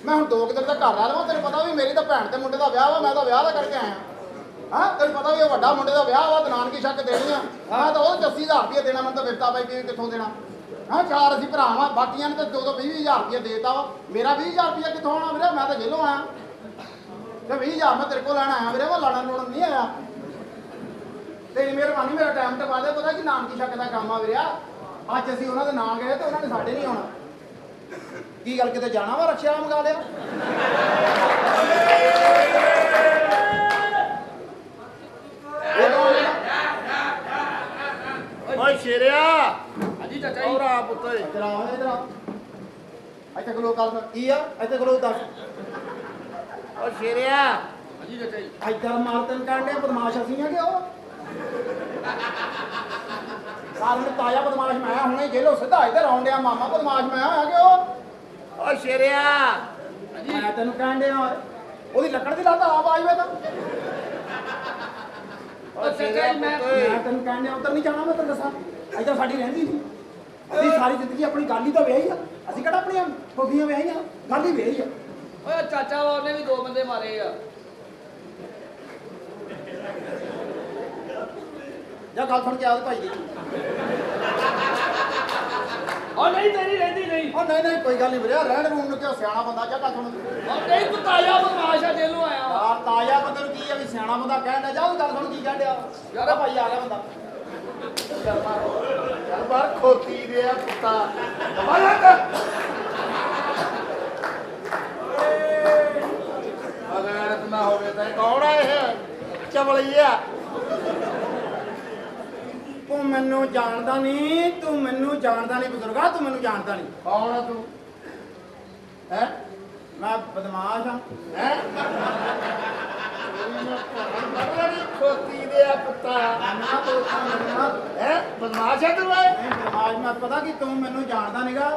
ਮੈਂ ਹੁਣ 2 ਦਿਨ ਦਾ ਘਰ ਆ ਲਵਾਂ ਤੈਨੂੰ ਪਤਾ ਵੀ ਮੇਰੀ ਤਾਂ ਭੈਣ ਤੇ ਮੁੰਡੇ ਦਾ ਵਿਆਹ ਵਾ ਮੈਂ ਤਾਂ ਵਿਆਹ ਦਾ ਕਰਕੇ ਆਇਆ ਹਾਂ ਤੈਨੂੰ ਪਤਾ ਵੀ ਉਹ ਵੱਡਾ ਮੁੰਡੇ ਦਾ ਵਿਆਹ ਵਾ ਤੇ ਨਾਨਕੀ ਛੱਕ ਦੇਣੀ ਆ ਮੈਂ ਤਾਂ ਉਹ 80,000 ਰੁਪਏ ਦੇਣਾ ਮੈਨੂੰ ਤਾਂ ਵਿਪਤਾ ਬਾਈ ਵੀ ਕਿੱਥੋਂ ਦੇਣਾ ਹਾਂ ਚਾਰ ਅਸੀਂ ਭਰਾ ਵਾਂ ਬਾਕੀਆਂ ਨੇ ਤਾਂ 20,000 ਰੁਪਏ ਦੇਤਾ ਵਾ ਮੇਰਾ 20,000 ਰੁਪਏ ਕਿੱਥੋਂ ਆਉਣਾ ਵੀਰੇ ਮੈਂ ਤਾਂ ਜੇਲੋਂ ਆਇਆ ਤੇ 20,000 ਮੈਂ ਤੇਰੇ ਕੋਲ ਲੈਣ ਆਇਆ ਵੀਰੇ ਮੈਂ ਲੜਨ ਲੁੜਨ ਨਹੀਂ ਆਇਆ ਤੇਰੀ ਮਿਹਰਬਾਨੀ ਮੇਰਾ ਟਾਈਮ ਤੇ ਪਾ ਦੇ ਪਤਾ ਕਿ ਨਾਨਕੀ ਛੱਕ ਦਾ ਕੰਮ ਆ ਵੀਰਿਆ ਅੱਜ ਅਸੀਂ ਉਹਨਾਂ ਦੇ ਨਾਂ ਗਏ ਤੇ ਉਹਨਾਂ ਨੇ ਸਾਡੇ ਨਹੀਂ ਆਉਣਾ ਕੀ ਗੱਲ ਕਿਤੇ ਜਾਣਾ ਵਾ ਰਕਸ਼ਾ ਮੰਗਾ ਲਿਆ ਓਏ ਸ਼ੇਰਿਆ ਹਾਂਜੀ ਚਾਚਾ ਜੀ। ਹੋਰ ਆ ਪੁੱਤ ਓਏ ਇਧਰ ਆ ਇਧਰ ਆ ਇੱਥੇ ਖਲੋ ਗੱਲ ਕੀ ਆ ਇੱਥੇ ਖਲੋ ਦੱਸ ਓ ਸ਼ੇਰਿਆ ਹਾਂਜੀ ਚਾਚਾ ਜੀ। ਇੱਧਰ ਮਾਰ ਤੈਨੂੰ ਕਾਂਡੇ ਬਦਮਾਸ਼ ਅਸੀਂ ਆ ਕਿ ਉਹ ਸਾਰਿਆਂ ਨੂੰ ਤਾਜ਼ਾ ਬਦਮਾਸ਼ ਮੈਂ ਆ, ਹੁਣੇ ਜੇਲੋਂ ਸਿੱਧਾ ਇੱਧਰ ਆਉਣ ਡਿਆ ਮਾਮਾ ਬਦਮਾਸ਼ ਮੈਂ ਆ ਕਿ ਉਹ ਓ ਸ਼ੇਰਿਆ ਮੈਂ ਤੈਨੂੰ ਕਹਿਣ ਡਿਆ ਉਹਦੀ ਲੱਕੜ ਦੀ ਲੱਤ ਆਪ ਆਈ ਵੇ ਤਾਂ ਓ ਸ਼ੇਰਿਆ ਪੁੱਤ ਓਏ ਮੈਂ ਤੈਨੂੰ ਕਹਿਣ ਡਿਆ ਉੱਧਰ ਨਹੀਂ ਜਾਣਾ ਮੈਂ ਤੈਨੂੰ ਦੱਸਾਂ ਇੱਧਰ ਸਾਡੀ ਰਹਿੰਦੀ ਨਹੀਂ ਅਸੀਂ ਸਾਰੀ ਜ਼ਿੰਦਗੀ ਆਪਣੀ ਗੱਲ ਹੀ ਤਾਂ ਵਿਆਹੀ ਆ ਅਸੀਂ ਕਿਹੜਾ ਆਪਣੀਆਂ ਫੋਫੀਆਂ ਵਿਆਹੀਆਂ ਗੱਲ ਹੀ ਵਿਆਹੀ ਆ ਓਏ ਚਾਚਾ ਵਾ ਉਹਨੇ ਵੀ 2 ਬੰਦੇ ਮਾਰੇ ਆ। ਜਾਂ ਗੱਲ ਸੁਣ ਕੇ ਆਉ ਭਾਈ ਦੀ ਉਹ ਨਹੀਂ ਤੇਰੀ ਰਹਿੰਦੀ ਨਹੀਂ। ਉਹ ਨਹੀਂ ਨਹੀਂ ਕੋਈ ਗੱਲ ਨਹੀਂ ਵੀਰੇ ਰਹਿਣ ਰੂਮ ਨੂੰ ਕਿਉਂ ਸਿਆਣਾ ਬੰਦਾ ਜਾਂ ਗੱਲ ਸੁਣ ਉਹ ਨਹੀਂ ਤੂੰ ਤਾਜ਼ਾ ਬਦਮਾਸ਼ ਆ ਜੇਲੋਂ ਆਇਆ ਵਾ। ਯਾਰ ਤਾਜ਼ਾ ਬੰਦੇ ਨੂੰ ਕੀ ਆ ਵੀ ਸਿਆਣਾ ਬੰਦਾ ਕਹਿਣ ਡਿਆ ਜਾ ਗੱਲ ਸੁਣ ਕੀ ਕਹਿਣ ਡਿਆ ਯਾਰ ਭਾਈ ਆ ਗਿਆ ਬੰਦਾ ਚੱਲ ਬਾਹਰ ਖੋਤੀ ਦੇ ਆ ਪੁੱਤਾ ਅਗਰ ਨਾ ਹੋਵੇ ਤਾਂ ਕੌਣ ਆ ਇਹ ਚਵਲੀਆ ਤੂੰ ਮੈਨੂੰ ਜਾਣਦਾ ਨਹੀਂ ਬਜ਼ੁਰਗਾ ਤੂੰ ਮੈਨੂੰ ਜਾਣਦਾ ਨਹੀਂ ਕੌਣ ਆ ਤੂੰ ਹੈ ਮੈਂ ਬਦਮਾਸ਼ ਹਾਂ ਹੈ ਖੋਤੀ ਦੇ ਆ ਪੁੱਤਾ ਨਾ ਤੂੰ ਹੈ ਬਦਮਾਸ਼ ਹੈ ਤੂੰ ਓਏ ਬਦਮਾਸ਼ ਮੈਂ ਪਤਾ ਕਿ ਤੂੰ ਮੈਨੂੰ ਜਾਣਦਾ ਨਹੀਂਗਾ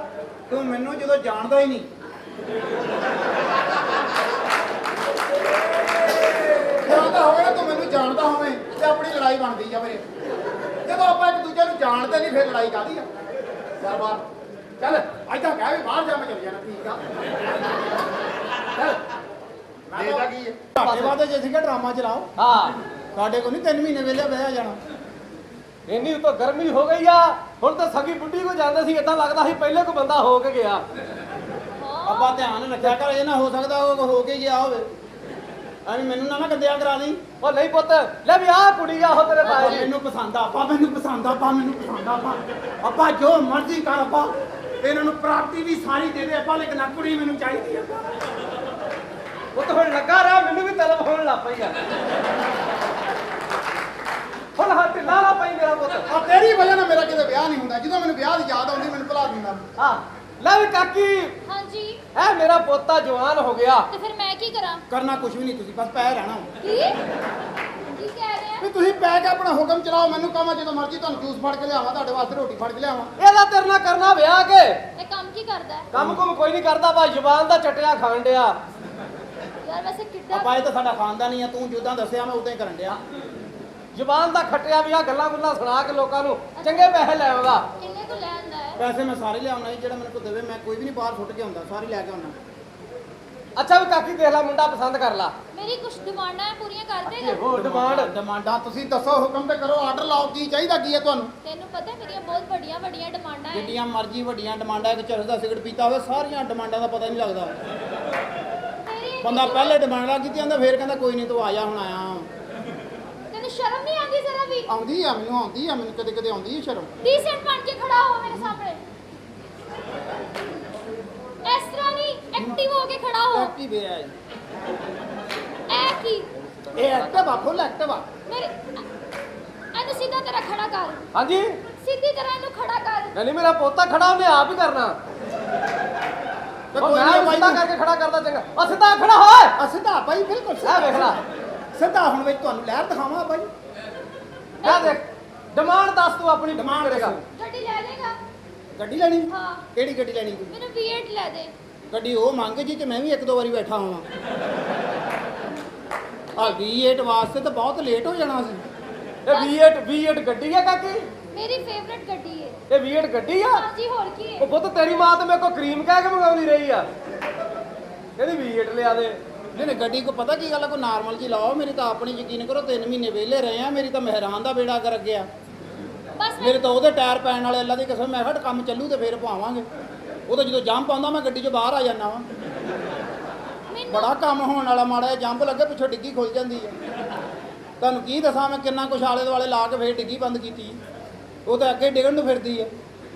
ਤੂੰ ਮੈਨੂੰ ਜਦੋਂ ਜਾਣਦਾ ਹੀ ਨਹੀਂ ਜਾਣਦਾ ਹੋਵੇ ਨਾ ਤੂੰ ਮੈਨੂੰ ਜਾਣਦਾ ਹੋਵੇ ਤੇ ਆਪਣੀ ਲੜਾਈ ਬਣਦੀ ਜਾਵੇ ਜਦੋਂ ਆਪਾਂ ਇੱਕ ਦੂਜੇ ਨੂੰ ਜਾਣਦੇ ਨਹੀਂ ਫਿਰ ਲੜਾਈ ਕਾਹਦੀ ਆ ਚੱਲ ਬਾਹਰ ਚੱਲ ਅੱਜ ਤਾਂ ਕਹਿ ਵੀ ਬਾਹਰ ਜਾ ਮੈਂ ਚਲ ਜਾਣਾ ਠੀਕ ਆ ਚੱਲ ਇਹਦਾ ਕੀ ਹੈ ਤੁਹਾਡੇ ਵਾਦੇ ਜੇ ਸੀਗਾ ਡਰਾਮਾ ਚਲਾਓ ਹਾਂ ਸਾਡੇ ਕੋਲ ਨਹੀਂ 3 ਮਹੀਨੇ ਵੇਲੇ ਬਹਿ ਜਾਣਾ ਇੰਨੀ ਉਤੋਂ ਗਰਮੀ ਹੋ ਗਈ ਆ ਹੁਣ ਤਾਂ ਸਗੀ ਬੁੱਢੀ ਕੋ ਜਾਂਦੇ ਸੀ ਏਦਾਂ ਲੱਗਦਾ ਸੀ ਪਹਿਲੇ ਕੋ ਬੰਦਾ ਹੋ ਕੇ ਗਿਆ। ਆਪਾਂ ਧਿਆਨ ਰੱਖਿਆ ਕਰ ਇਹ ਨਾ ਹੋ ਸਕਦਾ ਉਹ ਹੋ ਕੇ ਗਿਆ ਹੋਵੇ ਐਵੇਂ ਮੈਨੂੰ ਨਾ ਗੰਦਿਆ ਕਰਾ ਲਈ ਉਹ ਨਹੀਂ ਪੁੱਤ ਲੈ ਵੀ ਆਹ ਕੁੜੀ ਆ ਉਹ ਤੇਰੇ ਤਾਏ ਦੀ। ਮੈਨੂੰ ਪਸੰਦ ਆ ਮੈਨੂੰ ਪਸੰਦ ਆ ਆਪਾਂ ਜੋ ਮਰਜ਼ੀ ਕਰ ਆਪਾਂ ਇਹਨਾਂ ਨੂੰ ਪ੍ਰਾਪਤੀ ਵੀ ਸਾਰੀ ਦੇ ਦੇ ਆਪਾਂ ਲੇਕਿਨ ਆਹ ਕੁੜੀ ਮੈਨੂੰ ਚਾਹੀਦੀ ਆ ਉਹ ਤਾਂ ਹੁਣ ਲੱਗਾ ਰਿਹਾ ਮੈਨੂੰ ਵੀ ਤਲਬ ਹੋਣ ਲੱਗ ਪਈ ਆ। ਹੁਣ ਹੱਥ ਲਾ ਪਈ ਮੇਰਾ ਪੁੱਤ। ਆ ਤੇਰੀ ਵਜ੍ਹਾ ਨਾਲ ਮੇਰਾ ਕਿਤੇ ਵਿਆਹ ਨਹੀਂ ਹੁੰਦਾ ਜਦੋਂ ਮੈਨੂੰ ਵਿਆਹ ਦੀ ਯਾਦ ਆਉਂਦੀ ਮੈਨੂੰ ਭੁਲਾ ਦਿੰਦਾ ਹਾਂ ਲੈ ਵੀ ਕਾਕੀ ਹਾਂਜੀ ਐ ਮੇਰਾ ਪੋਤਾ ਜਵਾਨ ਹੋ ਗਿਆ। ਤੇ ਫਿਰ ਮੈਂ ਕੀ ਕਰਾਂ? ਕਰਨਾ ਕੁਝ ਵੀ ਨਹੀਂ ਤੁਸੀਂ ਬਸ ਪੈ ਰਹਿਣਾ ਕੀ ਕਹਿ ਰਹੇ ਵੀ ਆ? ਤੁਸੀਂ ਪੈ ਕੇ ਆਪਣਾ ਹੁਕਮ ਚਲਾਓ ਮੈਨੂੰ ਕਹਾਂ ਜਦੋਂ ਮਰਜ਼ੀ ਤੁਹਾਨੂੰ ਜੂਸ ਫੜ ਕੇ ਲਿਆਵਾਂ ਤੁਹਾਡੇ ਵਾਸਤੇ ਰੋਟੀ ਫੜ ਕੇ ਲਿਆਵਾਂ ਇਹਦਾ ਤੇਰੇ ਨਾਲ ਕਰਨਾ ਵਿਆਹ ਕੇ ਇਹ ਕੰਮ ਕੀ ਕਰਦਾ ਹੈ? ਕੰਮ ਕੁਮ ਕੋਈ ਨਹੀਂ ਕਰਦਾ ਬਾ ਜ਼ੁਬਾਨ ਦਾ ਚਟਿਆ ਖਾਣ ਡਿਆ। ਯਾਰ ਵੈਸੇ ਕਿੱਡਾ ਆਪਾਂ ਇਹ ਤਾਂ ਸਾਡਾ ਖਾਨਦਾਨ ਹੀ ਆ ਤੂੰ ਜਿੱਦਾਂ ਦੱਸਿਆ ਮੈਂ ਉਦਾਂ ਹੀ ਕਰਨ ਡਿਆ ਜ਼ੁਬਾਨ ਦਾ ਖੱਟਿਆ ਵੀ ਆ ਗੱਲਾਂ ਗੁੱਲਾਂ ਸੁਣਾ ਕੇ ਲੋਕਾਂ ਨੂੰ ਚੰਗੇ ਪੈਸੇ ਲੈ ਆਉਂਦਾ। ਕਿੰਨੇ ਕੋ ਲੈਂਦਾ ਹੈ? ਪੈਸੇ ਮੈਂ ਸਾਰੇ ਲਿਆਉਣਾ ਜਿਹੜਾ ਮੈਨੂੰ ਕੋਈ ਦੇਵੇ ਮੈਂ ਕੋਈ ਵੀ ਨਹੀਂ ਬਾਹਰ ਸੁੱਟ ਕੇ ਆਉਂਦਾ ਸਾਰੇ ਲੈ ਕੇ ਆਉਣਾ ਅੱਛਾ ਵੀ ਕਾਕੀ ਦੇਖ ਲੈ ਮੁੰਡਾ ਪਸੰਦ ਕਰ ਲਾ। ਮੇਰੀ ਕੁਝ ਡਿਮਾਂਡਾਂ ਹੈ ਪੂਰੀਆਂ ਕਰ ਦੇਗਾ? ਉਹ ਡਿਮਾਂਡਾਂ ਤੁਸੀਂ ਦੱਸੋ ਹੁਕਮ ਤੇ ਕਰੋ ਆਰਡਰ ਲਾਓ ਕੀ ਚਾਹੀਦਾ ਕੀ ਹੈ ਤੁਹਾਨੂੰ ਤੈਨੂੰ ਪਤਾ ਮੇਰੀਆਂ ਬਹੁਤ ਵੱਡੀਆਂ ਵੱਡੀਆਂ ਡਿਮਾਂਡਾਂ ਹੈ। ਜਿੰਨੀਆਂ ਮਰਜ਼ੀ ਵੱਡੀਆਂ ਡਿਮਾਂਡਾਂ ਇੱਕ ਚਰਸ ਦਾ ਸਿਗਰਟ ਪੀਤਾ ਹੋਵੇ ਸਾਰੀਆਂ ਡਿਮਾਂਡਾਂ ਦਾ ਪਤਾ ਨਹੀਂ ਲੱਗਦਾ ਤੇਰੀ ਬੰਦਾ ਪਹਿਲੇ ਡਿਮਾਂਡਾਂ ਕੀਤੀਆਂ ਹੁੰਦਾ ਫੇਰ ਕਹਿੰਦਾ ਕੋਈ ਨਹੀਂ ਤੂੰ ਆ ਜਾ ਹੁਣ ਆਇਆ ਤੈਨੂੰ ਸ਼ਰਮ ਨਹੀਂ ਆਉਂਦੀ ਜ਼ਰਾ ਵੀ? ਆਉਂਦੀ ਆ ਮੈਨੂੰ ਕਦੇ ਕਦੇ ਆਉਂਦੀ ਹੈ ਸ਼ਰਮ ਡੀਸੈਂਟ ਬਣ ਕੇ ਖੜਾ ਹੋ ਮੇਰੇ ਸਾਹਮਣੇ। ਇਸ ਤਰ੍ਹਾਂ ਨਹੀਂ ਐਕਟਿਵ ਹੋ ਕੇ ਖੜਾ ਹੋ। ਐਕਟਿਵ ਹੈ ਐ ਕੀ ਇਹ ਐਕਟਿਵ ਆ ਫੁੱਲ ਐਕਟਿਵ ਆ ਮੇਰੇ ਇਹਨੂੰ ਸਿੱਧਾ ਤਰ੍ਹਾਂ ਖੜਾ ਕਰ। ਹਾਂਜੀ ਸਿੱਧੀ ਤਰ੍ਹਾਂ ਇਹਨੂੰ ਖੜਾ ਕਰ। ਨਹੀਂ ਮੇਰਾ ਪੋਤਾ ਖੜਾ ਉਹਨੇ ਆਪ ਹੀ ਕਰਨਾ। ਤੇ ਉਹ ਕੋਈ ਮੈਂ ਨਹੀਂ ਸਿੱਧਾ ਕਰਕੇ ਖੜਾ ਕਰਦਾ ਚੰਗਾ। ਉਹ ਸਿੱਧਾ ਖੜਾ ਹੋਏ। ਸਿੱਧਾ ਭਾਈ ਬਿਲਕੁਲ ਆ ਵੇਖ ਲੈ ਸਿੱਧਾ ਹੁਣ ਵਿੱਚ ਤੁਹਾਨੂੰ ਲਹਿਰ ਦਿਖਾਵਾਂ ਭਾਈ ਆ ਦੇਖ ਡਿਮਾਂਡ ਦੱਸ ਤੂੰ ਆਪਣੀ ਡਿਮਾਂਡ ਕਰੇਗਾ। ਗੱਡੀ ਲੈ ਦੇਗਾ? ਗੱਡੀ ਲੈਣੀ ਹਾਂ ਕਿਹੜੀ ਗੱਡੀ ਲੈਣੀ ਤੂੰ ਮੈਨੂੰ V8 ਲੈ ਦੇ। ਗੱਡੀ ਉਹ ਮੰਗ ਜੀ ਕਿ ਮੈਂ ਵੀ ਇੱਕ ਦੋ ਵਾਰੀ ਬੈਠਾ ਹਾਂ ਆ V8 ਵਾਸਤੇ ਤਾਂ ਬਹੁਤ ਲੇਟ ਹੋ ਜਾਣਾ ਸੀ ਇਹ V8 ਗੱਡੀ ਆ ਕਾਕੀ? ਮੇਰੀ ਫੇਵਰਿਟ ਗੱਡੀ ਹੈ। ਇਹ V8 ਗੱਡੀ ਆ? ਹਾਂਜੀ ਹੋਰ ਕੀ ਹੈ? ਉਹ ਪੁੱਤ ਤੇਰੀ ਮਾਂ ਤੇ ਮੇਰੇ ਕੋ ਕਰੀਮ ਕਹਿ ਕੇ ਮੰਗਾਉਂਦੀ ਰਹੀ ਆ। ਕਹਿੰਦੀ V8 ਲਿਆ ਦੇ। ਨਹੀਂ ਨਹੀਂ ਗੱਡੀ ਕੋ ਪਤਾ ਕੀ ਗੱਲ ਆ, ਕੋਈ ਨਾਰਮਲ ਜੀ ਲਾਓ। ਮੇਰੀ ਤਾਂ ਆਪਣੀ ਯਕੀਨ ਕਰੋ 3 ਮਹੀਨੇ ਵਿਹਲੇ ਰਹੇ ਆ, ਮੇਰੀ ਤਾਂ ਮਹਿਰਾਨ ਦਾ ਬੇੜਾ ਕਰ ਗਿਆ। ਬਸ ਮੇਰੇ ਤਾਂ ਉਹਦੇ ਟਾਇਰ ਪੈਣ ਵਾਲੇ, ਅੱਲਾ ਦੀ ਕਸਮ। ਮੈਂ ਕਿਹਾ ਕੰਮ ਚੱਲੂ ਤੇ ਫੇਰ ਪਾਵਾਂਗੇ। ਉਹ ਤਾਂ ਜਦੋਂ ਜੰਪ ਆਉਂਦਾ ਮੈਂ ਗੱਡੀ 'ਚੋਂ ਬਾਹਰ ਆ ਜਾਂਦਾ ਵਾਂ। ਮੈਨੂੰ ਬੜਾ ਕੰਮ ਹੋਣ ਵਾਲਾ, ਮਾੜਾ ਜਿਹਾ ਜੰਪ ਲੱਗੇ ਪਿੱਛੋਂ ਡਿੱਗੀ ਖੁੱਲ ਜਾਂਦੀ ਹੈ। ਤੁਹਾਨੂੰ ਕੀ ਦੱਸਾਂ ਮੈਂ ਕਿੰਨਾ ਕੁਛ ਆਲੇ ਦੁਆਲੇ ਲਾ ਕੇ ਫੇਰ ਡਿੱਗੀ ਬੰਦ ਕੀਤੀ। ਉਹ ਤਾਂ ਅੱਗੇ ਡਿੱਗਣ ਨੂੰ ਫਿਰਦੀ ਹੈ।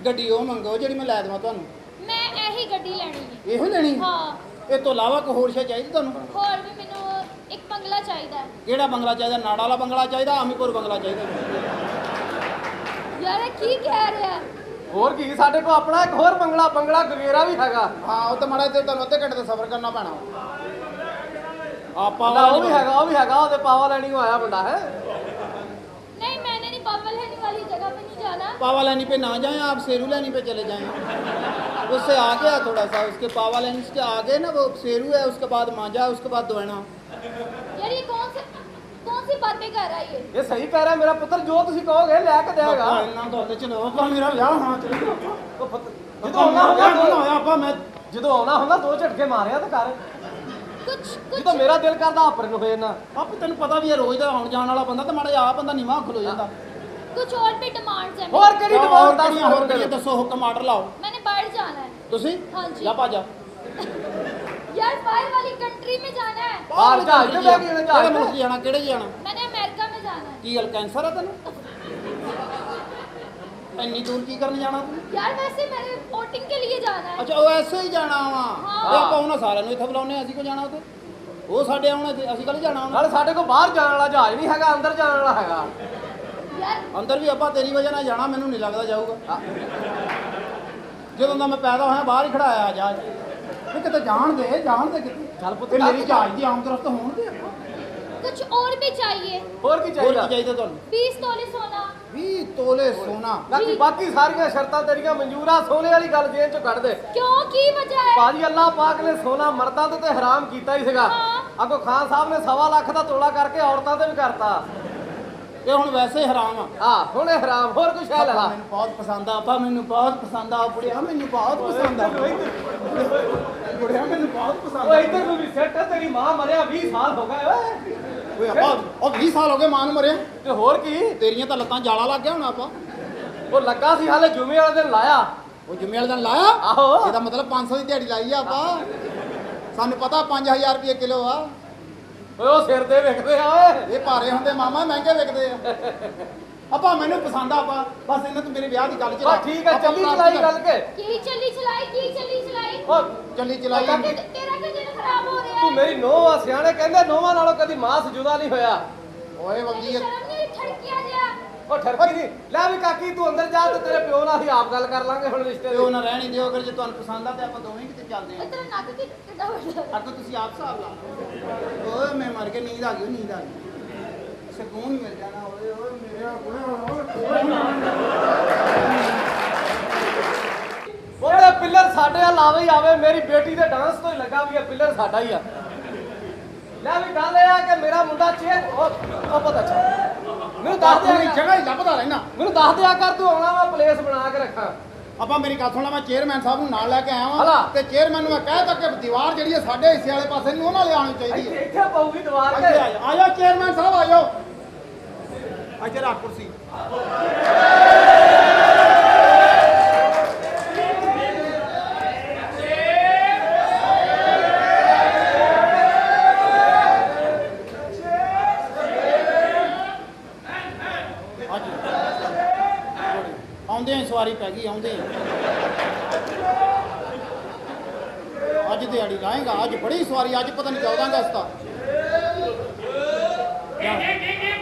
ਗੱਡੀ ਉਹ ਮੰਗੋ ਜਿਹੜੀ ਮੈਂ ਲੈ ਦੇਵਾਂ ਤੁਹਾਨੂੰ। ਮੈਂ ਇਹੀ ਗੱਡੀ ਲੈਣੀ ਹੈ। ਇਹੋ ਲੈਣੀ? ਹਾਂ। ਇਹ ਤੋਂ ਇਲਾਵਾ ਕੋਈ ਹੋਰ ਸ਼ੈ ਚਾਹੀਦੀ ਤੁਹਾਨੂੰ? ਹੋਰ ਵੀ ਮੈਨੂੰ ਇੱਕ ਬੰਗਲਾ ਚਾਹੀਦਾ ਹੈ। ਕਿਹੜਾ ਬੰਗਲਾ ਚਾਹੀਦਾ? ਨਾੜ ਵਾਲਾ ਬੰਗਲਾ ਚਾਹੀਦਾ, ਆਮੀਪੁਰ ਬੰਗਲਾ ਚਾਹੀਦਾ? ਯਾਰ ਇਹ ਕੀ ਕਹਿ ਰਿਹਾ? ਹੋਰ ਕੀ, ਸਾਡੇ ਕੋਲ ਆਪਣਾ ਇੱਕ ਹੋਰ ਬੰਗਲਾ ਗਵੇਰਾ ਵੀ ਹੈਗਾ। ਹਾਂ ਉਹ ਤਾਂ ਮਾੜਾ ਜਿਹਾ ਤੁਹਾਨੂੰ ਅੱਧੇ ਘੰਟੇ ਦਾ ਸਫ਼ਰ ਕਰਨਾ ਪੈਣਾ। ਆਪਾਂ ਉਹ ਵੀ ਹੈਗਾ ਉਹਦੇ ਪਾਵਾ ਲੈਣੀ ਨੂੰ ਆਇਆ ਬੰਦਾ ਹੈ। नहीं मैंने नहीं पापा लेने वाली जगह पे नहीं जाना। पावा लाइन पे ना जाएं आप, शेरू लाइन पे चले जाएं। उससे आगे है थोड़ा सा, उसके पावा लाइन के आगे ना वो शेरू है, उसके बाद मांझा है, उसके बाद दोयना। यार ये कौन सी बातें कर रहा है ये सही कह रहा है मेरा पुत्र, जो तुसी कहोगे लेके देगा। इन्ना तो होते चलो आपा मेरा विआह हां चलो। ਜਦੋਂ ਆਉਣਾ ਹੁੰਦਾ ਆਪਾਂ ਮੈਂ ਜਦੋਂ ਆਉਣਾ ਹੁੰਦਾ 2 ਝਟਕੇ ਮਾਰਿਆ ਤੇ ਕਰ। कुछ ਜਦੋਂ ਮੇਰਾ ਦਿਲ ਕਰਦਾ ਆਪਰੇ ਨੂੰ ਹੋਏ ਨਾ। ਆਪ ਤੈਨੂੰ ਪਤਾ ਵੀ ਇਹ ਰੋਜ਼ ਦਾ ਆਉਣ ਜਾਣ ਵਾਲਾ ਬੰਦਾ ਤੇ ਮਾੜਾ ਜਿਹਾ ਆ ਬੰਦਾ ਨੀਵਾਂ ਖਲੋ ਜਾਂਦਾ। कुछ और भी डिमांड्स है। ਹੋਰ ਕਿਹੜੀ ਡਿਮਾਂਡ ਦੱਸ? ਹੋਰ ਕਿਹੜੀ ਦੱਸੋ, ਹੁਕਮ ਆਰਡਰ ਲਾਓ। मैंने बाहर जाना है। ਤੁਸੀਂ हाँ जी। ਜਾ ਭਾਜਾ। यार बाहर वाली कंट्री में जाना है। ਬਾਹਰ ਜਹਾਜ਼ ਤੇ ਬਹਿ ਕੇ ਕਿਹੜੇ ਜਹਾਜ਼ ਮੁਲਕ ਤੇ। ਜਾਣਾ? ਕਿਹੜੇ ਜਾਣਾ? मैंने अमेरिका में जाना है। ਕੀ ਗੱਲ ਕੈਂਸਰ ਆ ਤੈਨੂੰ? ਇੰਨੀ ਦੂਰ ਕੀ ਕਰਨ ਜਾਣਾ ਤੂੰ? यार वैसे मैंने वोटिंग के लिए जाना है। ਅੱਛਾ ਉਹ ਐਸੇ ਹੀ ਜਾਣਾ ਵਾ। ਹਾਂ। ਇਹ ਆਪਾਂ ਉਹਨਾਂ ਸਾਰਿਆਂ ਨੂੰ ਇੱਥੇ ਬੁਲਾਉਨੇ, ਅਸੀਂ ਕੋ ਜਾਣਾ ਉੱਥੇ? ਉਹ ਸਾਡੇ ਆਉਣਾ ਤੇ ਅਸੀਂ ਕੱਲ ਜਾਣਾ ਉਹਨਾਂ? ਨਾਲ ਸਾਡੇ ਕੋਲ ਬਾਹਰ ਜਾਣ ਵਾਲਾ ਜਹਾਜ਼ ਨਹੀਂ ਹੈਗਾ, ਅੰਦਰ ਜਾਣ ਵਾਲਾ ਹੈਗਾ। यार ਅੰਦਰ ਵੀ ਆਪਾਂ ਤੇਰੀ ਵਜ੍ਹਾ ਨਾਲ ਜਾਣਾ, ਮੈਨੂੰ ਨਹੀਂ ਲੱਗਦਾ ਜਾਊਗਾ। ਜਦੋਂ ਦਾ ਮੈਂ ਪੈਦਾ ਹੋਇਆ ਬਾਹਰ ਹੀ ਖੜਾਇਆ ਜਹਾਜ਼। ਇਹ ਕਿਤੇ ਜਾਣ ਦੇ ਕਿਤੇ। ਚੱਲ ਪੁੱਤ ਇਹ ਮੇਰੀ ਜਹਾਜ਼ ਦੀ ਆਮਦਰਫਤ ਹੋਣਗੇ। कुछ और भी चाहिए। ਹੋਰ ਕੀ ਹੋਰ ਚਾਹੀਦਾ? ਕੀ ਚਾਹੀਦਾ ਤੁਹਾਨੂੰ? 20 तोले सोना। 20 ਤੋਲੇ ਸੋਨਾ। ਬਾਕੀ ਸਾਰੀਆਂ ਸ਼ਰਤਾਂ ਤੇਰੀਆਂ ਮਨਜ਼ੂਰ ਆ। ਸੋਨੇ ਵਾਲੀ ਗੱਲ ਜੇਬ ਚੋਂ ਕੱਢ ਦੇ। क्यों की वजह है? ਭਾਜੀ ਅੱਲਾਹ ਪਾਕ ਨੇ ਸੋਨਾ ਮਰਦਾਂ ਤੇ ਹਰਾਮ ਕੀਤਾ ਹੀ ਸੀਗਾ। ਹਾਂ। ਅੱਗੋਂ ਖਾਨ ਸਾਹਿਬ ਨੇ 1.25 ਲੱਖ ਦਾ ਤੋਲਾ ਕਰਕੇ ਔਰਤਾਂ ਤੇ ਵੀ ਕਰਤਾ। ਇਹ ਹੁਣ ਵੈਸੇ ਹੀ ਹਰਾਮ ਆ। ਆ ਹੁਣ ਇਹ ਹਰਾਮ। ਹੋਰ ਕੁਛ ਹੈ ਲੈ ਲਾ। ਮੈਨੂੰ ਬਹੁਤ ਪਸੰਦ ਆ ਆਪਾ, ਮੈਨੂੰ ਬਹੁਤ ਪਸੰਦ ਆ ਬੁੜਿਆ, ਮੈਨੂੰ ਬਹੁਤ ਪਸੰਦ ਆ ਬੁੜਿਆ, ਮੈਨੂੰ ਬਹੁਤ ਪਸੰਦ ਉਹ ਆ। ਇੱਧਰ ਨੂੰ ਵੀ ਸੈੱਟ। ਤੇਰੀ ਮਾਂ ਮਰਿਆ 20 ਸਾਲ ਹੋ ਗਏ ਓਏ। ਓਏ ਆਪਾ ਉਹ 20 ਸਾਲ ਹੋ ਗਏ ਮਾਂ ਨੂੰ ਮਰੇ। ਤੇ ਹੋਰ ਕੀ, ਤੇਰੀਆਂ ਤਾਂ ਲੱਤਾਂ ਜਾਲਾ ਲੱਗ ਗਿਆ ਹੁਣ ਆਪਾ। ਉਹ ਲੱਗਾ ਸੀ ਹਾਲੇ ਜੁਮੇ ਵਾਲੇ ਦਿਨ ਲਾਇਆ। ਉਹ ਜੁਮੇ ਵਾਲੇ ਦਿਨ ਲਾਇਆ? ਆਹੋ। ਇਹਦਾ ਮਤਲਬ 500 ਦੀ ਦਿਹਾੜੀ ਲਾਈ ਆ ਆਪਾਂ। ਸਾਨੂੰ ਪਤਾ 5000 ਰੁਪਏ ਕਿਲੋ ਆ। ਓਏ ਉਹ ਸਿਰ ਤੇ ਵਿਕਦੇ ਆ ਓਏ। ਇਹ ਭਾਰੇ ਹੁੰਦੇ ਮਾਮਾ, ਮਹਿੰਗੇ ਵਿਕਦੇ ਆ। ਆਪਾ ਮੈਨੂੰ ਪਸੰਦ ਆ ਆਪਾ। ਬਸ ਇਹਨਾਂ ਤੂੰ ਮੇਰੇ ਵਿਆਹ ਦੀ ਗੱਲ ਚ ਬਸ ਠੀਕ ਹੈ, ਚੱਲੀ ਚਲਾਈ ਗੱਲ ਕੇ। की चली चलाई। ਉਹ ਚੱਲੀ ਚਲਾਈ। तेरा क्या दिल खराब हो रहा ਤੂੰ है? ਮੇਰੀ ਨੋਹ ਆ। ਸਿਆਣੇ ਕਹਿੰਦੇ ਨੋਹਾਂ ਨਾਲੋਂ ਕਦੀ ਮਾਸ ਜੁਦਾ ਨਹੀਂ ਹੋਇਆ। ਓਏ ਵੰਗੀ शर्म नहीं ठड़किया जा। ਉਹ ਠਰਕੀ ਨਹੀਂ। ਲੈ ਵੀ ਕਾਕੀ ਤੂੰ ਅੰਦਰ ਜਾ ਤੇ ਤੇਰੇ ਪਿਓ ਨਾਲ ਹੀ ਆਪ ਗੱਲ ਕਰ ਲਾਂਗੇ ਹੁਣ ਰਿਸ਼ਤੇ ਪਿਓ ਦੀ। ਨਾ ਰਹਿਣੀ ਦਿਓ, ਅਗਰ ਜੇ ਤੁਹਾਨੂੰ ਪਸੰਦ ਆ ਤੇ ਆਪਾਂ ਦੋਵੇਂ ਕਿਤੇ ਚੱਲਦੇ ਆ। तेरा नाक की कितना बड़ा। ਅੱਗੋਂ ਤੁਸੀਂ ਆਪ ਹਿਸਾਬ ਲਾ ਲਓ। ਓਏ ਮੈਂ ਮਰ ਕੇ ਨੀਂਦ ਆ ਗਈ, ਨੀਂਦ ਆ ਗਈ। ਸਕੂਨ ਮਿਲ ਜਾਣਾ। ਓਏ ਓਏ ਮੇਰੇ ਉਹਦੇ ਪਿੱਲਰ ਸਾਡੇ ਹਲਾਵੇ ਹੀ ਆਵੇ। ਮੇਰੀ ਬੇਟੀ ਦੇ ਡਾਂਸ ਤੋਂ ਹੀ ਲੱਗਾ ਵੀ ਇਹ ਪਿੱਲਰ ਸਾਡਾ ਹੀ ਆ। ਲੈ ਵੀ ਗੱਲ ਇਹ ਆ ਕਿ ਮੇਰਾ ਮੁੰਡਾ ਉਹ ਪਤਾ ਅੱਛਾ ਮੈਨੂੰ ਦੱਸ ਆਪਣੀ ਦਿਆ ਜਗ੍ਹਾ ਹੀ ਲੱਭਦਾ ਰਹਿਣਾ। ਮੈਨੂੰ ਦੱਸ ਦਿਆ ਕਰ ਤੂੰ ਆਉਣਾ ਵਾ ਪਲੇਸ ਬਣਾ ਕੇ ਰੱਖਾਂ। ਆਪਾਂ ਮੇਰੀ ਗੱਲ ਸੁਣਨਾ, ਮੈਂ ਚੇਅਰਮੈਨ ਸਾਹਿਬ ਨੂੰ ਨਾਲ ਲੈ ਕੇ ਆਇਆ ਹਲਾ। ਵਾਂ ਤੇ ਚੇਅਰਮੈਨ ਨੂੰ ਮੈਂ ਕਹਿ ਤਾ ਕਿ ਦੀਵਾਰ ਜਿਹੜੀ ਹੈ ਸਾਡੇ ਹਿੱਸੇ ਵਾਲੇ ਪਾਸੇ ਨੂੰ ਉਹਨਾਂ ਲਿਆਉਣੀ ਚਾਹੀਦੀ ਇੱਥੇ ਹੈ। ਇੱਥੇ ਪਊਗੀ ਦੀਵਾਰ ਇੱਥੇ ਕੇ। ਆ ਜਾਓ, ਆ ਜਾਓ ਚੇਅਰਮੈਨ ਸਾਹਿਬ, ਆ ਜਾਓ। ਇੱਥੇ ਰੱਖ ਕੁਰਸੀ। ਆਉਂਦੇ ਆ ਸਵਾਰੀ ਪੈ ਗਈ, ਆਉਂਦੇ ਆ। ਅੱਜ ਦਿਹਾੜੀ ਲਾਏਗਾ, ਅੱਜ ਬੜੀ ਸਵਾਰੀ, ਅੱਜ ਪਤਾ ਨਹੀਂ 14 ਅਗਸਤ ਆ।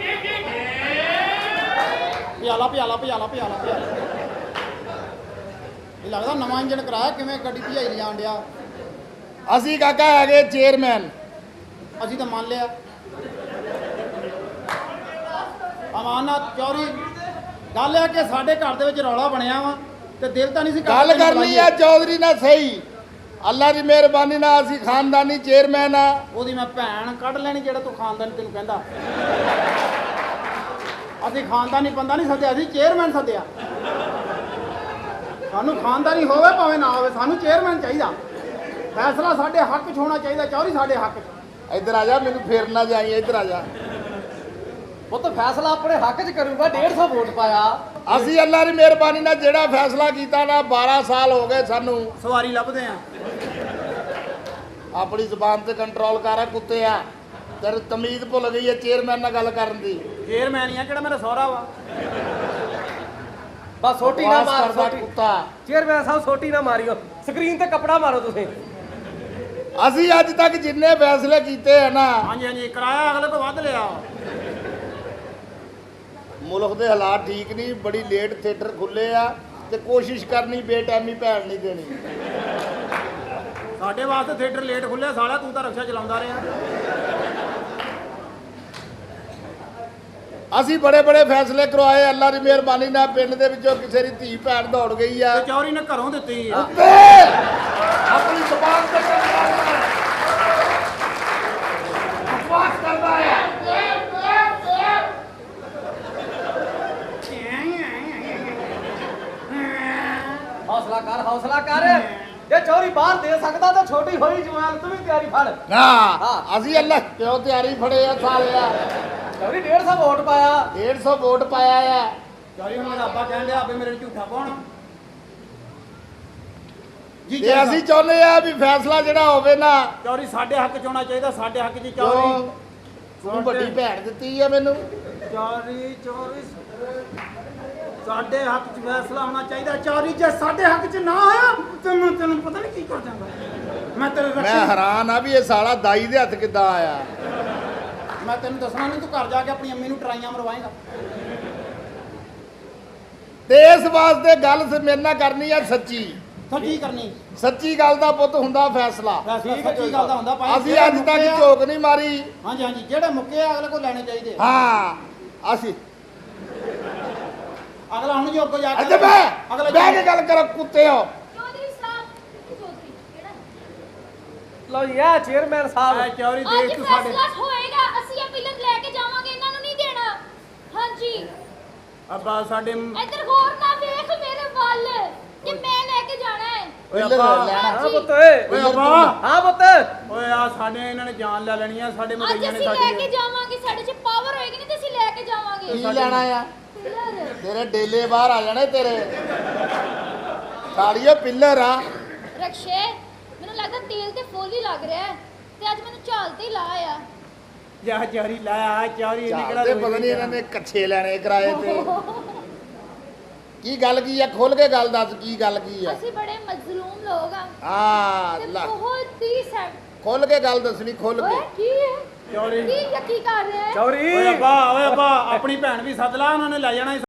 ਪਿਆਲਾ ਇਹ ਲੱਗਦਾ ਨਵਾਂ ਇੰਜਣ ਕਰਾਇਆ, ਕਿਵੇਂ ਗੱਡੀ ਭਜਾਈ ਜਾਣ ਡਿਆ। ਅਸੀਂ ਕਾਕਾ ਹੈਗੇ ਚੇਅਰਮੈਨ। ਅਸੀਂ ਤਾਂ ਮੰਨ ਲਿਆ। ਅਮਾਨਤ ਚੌਰੀ ਗੱਲ ਹੈ ਕਿ ਸਾਡੇ ਘਰ ਦੇ ਵਿੱਚ ਰੌਲਾ ਬਣਿਆ ਵਾ ਤੇ ਦਿਲ ਤਾਂ ਨਹੀਂ ਸੀ ਕਰਦਾ ਗੱਲ ਕਿ ਕਰਨੀ ਆ ਚੌਧਰੀ ਨਾਲ ਸਹੀ। ਅੱਲਾ ਦੀ ਮਿਹਰਬਾਨੀ ਨਾਲ ਅਸੀਂ ਖਾਨਦਾਨੀ ਚੇਅਰਮੈਨ ਆ। ਉਹਦੀ ਮੈਂ ਭੈਣ ਕੱਢ ਲੈਣੀ ਜਿਹੜਾ ਤੂੰ ਖਾਨਦਾਨੀ ਤੈਨੂੰ ਕਹਿੰਦਾ। ਅਸੀਂ ਖਾਨਦਾਨੀ ਬੰਦਾ ਨਹੀਂ ਸੱਦਿਆ, ਅਸੀਂ ਚੇਅਰਮੈਨ ਸੱਦਿਆ। ਸਾਨੂੰ ਖਾਨਦਾਨੀ ਹੋਵੇ ਭਾਵੇਂ ਨਾ ਹੋਵੇ, ਸਾਨੂੰ ਚੇਅਰਮੈਨ ਚਾਹੀਦਾ। ਫੈਸਲਾ ਸਾਡੇ ਹੱਕ 'ਚ ਹੋਣਾ ਚਾਹੀਦਾ, ਚੌਧਰੀ ਸਾਡੇ ਹੱਕ 'ਚ। ਇੱਧਰ ਆ ਜਾ, ਮੈਨੂੰ ਫੇਰ ਨਾ ਜਾਈ, ਇੱਧਰ ਆ ਜਾ। ਉਹ ਤਾਂ ਫੈਸਲਾ ਆਪਣੇ ਹੱਕ 'ਚ ਕਰੂਗਾ, 150 ਵੋਟ ਪਾਇਆ। ਅਸੀਂ ਅੱਲਾ ਦੀ ਮਿਹਰਬਾਨੀ ਨਾਲ ਜਿਹੜਾ ਫੈਸਲਾ ਕੀਤਾ ਨਾ, 12 ਸਾਲ ਹੋ ਗਏ ਸਾਨੂੰ। ਸਵਾਰੀ ਲੱਭਦੇ ਆ। ਆਪਣੀ ਜ਼ੁਬਾਨ ਤੇ ਕੰਟਰੋਲ ਕਰ, ਕੁੱਤਿਆ। ਤੇਰੀ ਤਮੀਜ਼ ਭੁੱਲ ਗਈ ਹੈ ਚੇਅਰਮੈਨ ਨਾਲ ਗੱਲ ਕਰਨ ਦੀ। ਚੇਅਰਮੈਨ ਹੀ ਆ, ਕਿਹੜਾ ਮੇਰਾ ਸਹੁਰਾ ਵਾ। ਬਸ ਸੋਟੀ ਨਾ ਮਾਰ, ਕਰਦਾ ਸੋਟੀ। ਕੁੱਤਾ। ਚੇਅਰਮੈਨ ਸਾਹਿਬ ਸੋਟੀ ਨਾ ਮਾਰਿਓ, ਸਕਰੀਨ ਤੇ ਕੱਪੜਾ ਮਾਰੋ ਤੁਸੀਂ। ਅਸੀਂ ਅੱਜ ਤੱਕ ਜਿੰਨੇ ਫੈਸਲੇ ਕੀਤੇ ਆ ਨਾ, ਹਾਂਜੀ ਹਾਂਜੀ, ਕਿਰਾਇਆ ਅਗਲੇ ਤੋਂ ਵੱਧ ਲਿਆ। ਮੁਲਕ ਦੇ ਹਾਲਾਤ ਠੀਕ ਨਹੀਂ, ਬੜੀ ਲੇਟ ਥੀਏਟਰ ਖੁੱਲੇ ਆ ਤੇ ਕੋਸ਼ਿਸ਼ ਕਰਨੀ ਬੇਟਾਈਮੀ ਭੈਣ ਨਹੀਂ ਦੇਣੀ। ਸਾਡੇ ਵਾਸਤੇ ਥੀਏਟਰ ਲੇਟ ਖੁੱਲਿਆ, ਸਾਲਾ ਤੂੰ ਤਾਂ ਰਕਸ਼ਾ ਚਲਾਉਂਦਾ ਰਿਹਾ। ਅਸੀਂ ਬੜੇ ਬੜੇ ਫੈਸਲੇ ਕਰਵਾਏ, ਅੱਲਾ ਦੀ ਮਿਹਰਬਾਨੀ ਨਾਲ ਪਿੰਡ ਦੇ ਵਿੱਚੋਂ ਕਿਸੇ ਦੀ ਧੀ ਭੈਣ ਦੌੜ ਗਈ ਆ। ਤੇ ਚੌਰੀ ਨੇ ਘਰੋਂ ਦਿੱਤੀ ਆ। ਉੱਤੇ ਆਪਣੀ ਜ਼ੁਬਾਨ ਤੇ ਬਕਵਾਸ ਕਰਦਾ ਹੈ। ਹੌਸਲਾ ਕਰ, ਹੌਸਲਾ ਕਰ। ਜੇ ਚੋਰੀ ਬਾਹਰ ਦੇ ਸਕਦਾ ਤਾਂ ਛੋਟੀ ਹੋਈ ਜਵਾਨ, ਤੂੰ ਵੀ ਤਿਆਰੀ ਫੜ। ਨਾ ਅਸੀਂ ਅੱਲਾ ਕਿਉਂ ਤਿਆਰੀ ਫੜੇ ਆ ਸਾਲਿਆ। ਚੋਰੀ 150 ਵੋਟ ਪਾਇਆ। 150 ਵੋਟ ਪਾਇਆ ਆ। ਚੌਰੀ ਹੁਣ ਮੇਰਾ ਅੱਬਾ ਕਹਿਣ ਡਿਆ, ਆਪੇ ਮੇਰੇ ਨੂੰ ਝੂਠਾ ਪਾਉਣਾ। ਤੇ ਅਸੀਂ ਚਾਹੁੰਦੇ ਆ ਵੀ ਫੈਸਲਾ ਜਿਹੜਾ ਹੋਵੇ ਨਾ, ਚੌਰੀ ਸਾਡੇ ਹੱਕ ਚ ਹੋਣਾ ਚਾਹੀਦਾ, ਸਾਡੇ ਹੱਕ ਚ ਕਿਉਂ ਚੌਰੀ। ਤੂੰ ਵੱਡੀ ਭੈਣ ਦਿੱਤੀ ਆ ਮੈਨੂੰ। ਚੌਰੀ ਸਾਡੇ ਹੱਕ ਚ ਫੈਸਲਾ ਹੋਣਾ ਚਾਹੀਦਾ। ਚੌਰੀ ਜੇ ਸਾਡੇ ਹੱਕ ਚ ਨਾ ਆਇਆ ਤੇ ਮੈਂ ਤੈਨੂੰ ਪਤਾ ਨਹੀਂ ਕੀ ਕਰ ਜਾਵਾਂਗਾ। ਮੈਂ ਤੇਰੇ ਮੈਂ ਰਕਸ਼ੇ ਹੈਰਾਨ ਆ ਵੀ ਇਹ ਸਾਲਾ ਦਾਈ ਦੇ ਹੱਥ ਕਿੱਦਾਂ ਆਇਆ। ਮੈਂ ਤੈਨੂੰ ਦੱਸਣਾ ਨਹੀਂ, ਤੂੰ ਘਰ ਜਾ ਕੇ ਆਪਣੀ ਅੰਮੀ ਨੂੰ ਟਰਾਈਆਂ ਮਰਵਾਏਂਗਾ। ਤੇ ਇਸ ਵਾਸਤੇ ਗੱਲ ਮੇਰੇ ਨਾਲ ਕਰਨੀ ਆ ਸੱਚੀ। ਸੱਚੀ ਕਰਨੀ, ਸੱਚੀ ਗੱਲ ਦਾ ਪੁੱਤ ਹੁੰਦਾ ਫੈਸਲਾ। ਫੈਸਲਾ ਸੱਚੀ ਗੱਲ ਦਾ ਹੁੰਦਾ ਭਾਈ। ਅਸੀਂ ਅੱਜ ਤੱਕ ਝੋਕ ਨਹੀਂ ਮਾਰੀ। ਹਾਂਜੀ ਹਾਂਜੀ, ਜਿਹੜੇ ਮੁੱਕੇ ਆ ਅਗਲੇ ਕੋਲ ਲੈਣੇ ਚਾਹੀਦੇ। ਹਾਂ ਅਸੀਂ ਅਗਲਾ ਹੁਣ ਜੋ ਅੱਗੋਂ ਜਾ ਕੇ ਅੱਜ ਬਹਿ ਕੇ ਗੱਲ ਕਰ ਕੁੱਤੇ ਹੋ। ਚੌਧਰੀ ਸਾਹਿਬ, ਚੌਧਰੀ ਕਿਹੜਾ? ਲਓ ਜੀ ਆ ਚੇਅਰਮੈਨ ਸਾਹਿਬ। ਚੌਰੀ ਅੱਜ ਦੇਖ ਤੂੰ ਸਾਡੇ ਫੈਸਲਾ ਹੋਏਗਾ, ਅਸੀਂ ਇਹ ਪਿਲਰ ਲੈ ਕੇ ਜਾਵਾਂਗੇ, ਇਹਨਾਂ ਨੂੰ ਨਹੀਂ ਦੇਣਾ। ਹਾਂਜੀ, ਅੱਬਾ ਸਾਡੇ ਇੱਧਰ ਗੌਰ ਨਾਲ ਵੇਖ ਮੇਰੇ ਵੱਲ ਕਿ ਮੈਂ ਲੈ ਕੇ ਜਾਣਾ ਹੈ। ਓਏ ਪਿੱਲਰ ਅੱਬਾ, ਲੈਣਾ। ਹਾਂ ਪੁੱਤ ਓਏ। ਓਏ ਅੱਬਾ, ਹਾਂ ਪੁੱਤ। ਓਏ ਆ ਸਾਡੇ ਇਹਨਾਂ ਨੇ ਜਾਨ ਲੈ ਲੈਣੀ ਆ। ਸਾਡੇ ਅੱਜ ਮਦਈਆਂ ਨੇ ਅਸੀਂ ਲੈ ਕੇ ਸਾਡੀ ਜਾਵਾਂਗੇ, ਸਾਡੇ 'ਚ ਪਾਵਰ ਹੋਏਗੀ ਨਹੀਂ ਤੇ ਅਸੀਂ ਲੈ ਕੇ ਕੀ ਜਾਵਾਂਗੇ ਲੈਣਾ ਆ? ਪਿਲਰ। ਤੇਰੇ ਡੇਲੇ ਬਾਹਰ ਆ ਜਾਣੇ ਤੇਰੇ। ਸਾਲੀਓ ਪਿੱਲਰ ਆ। ਰਕਸ਼ੇ, ਮੈਨੂੰ ਲੱਗਦਾ ਤੇਲ ਤੇ ਫੁੱਲ ਹੀ ਲੱਗ ਰਿਹਾ ਹੈ ਤੇ ਅੱਜ ਮੈਨੂੰ ਝਾਲ ਤੇ ਹੀ ਲਾ ਆ। ਜਾ ਚੌਰੀ ਲਾਇਆ। ਚੌਰੀ ਨਿਕਲਾ ਤੇ ਪਤਾ ਨਹੀਂ ਇਹਨਾਂ ਨੇ ਕੱਛੇ ਲੈਣੇ ਕਿਰਾਏ ਤੇ। ਕੀ ਗੱਲ ਕੀ ਆ? ਖੁੱਲ ਕੇ ਗੱਲ ਦੱਸ, ਕੀ ਗੱਲ ਕੀ ਆ? ਅਸੀਂ ਬੜੇ ਮਜ਼ਲੂਮ ਲੋਕ ਆ ਹਾਂ ਤੇ ਲੈ, ਬਹੁਤ ਹੀ ਖੁੱਲ ਕੇ ਗੱਲ ਦੱਸਣੀ, ਖੁੱਲ ਓਏ ਕੇ। ਕੀ ਹੈ? ਚੌਰੀ ਕੀ ਕਰ ਰਿਹਾ ਹੈ? ਚੌਰੀ। ਓਏ ਅੱਬਾ, ਓਏ ਅੱਬਾ, ਆਪਣੀ ਭੈਣ ਵੀ ਸੱਦ ਲਾ, ਉਹਨਾਂ ਨੇ ਲੈ ਜਾਣਾ ਸੀ।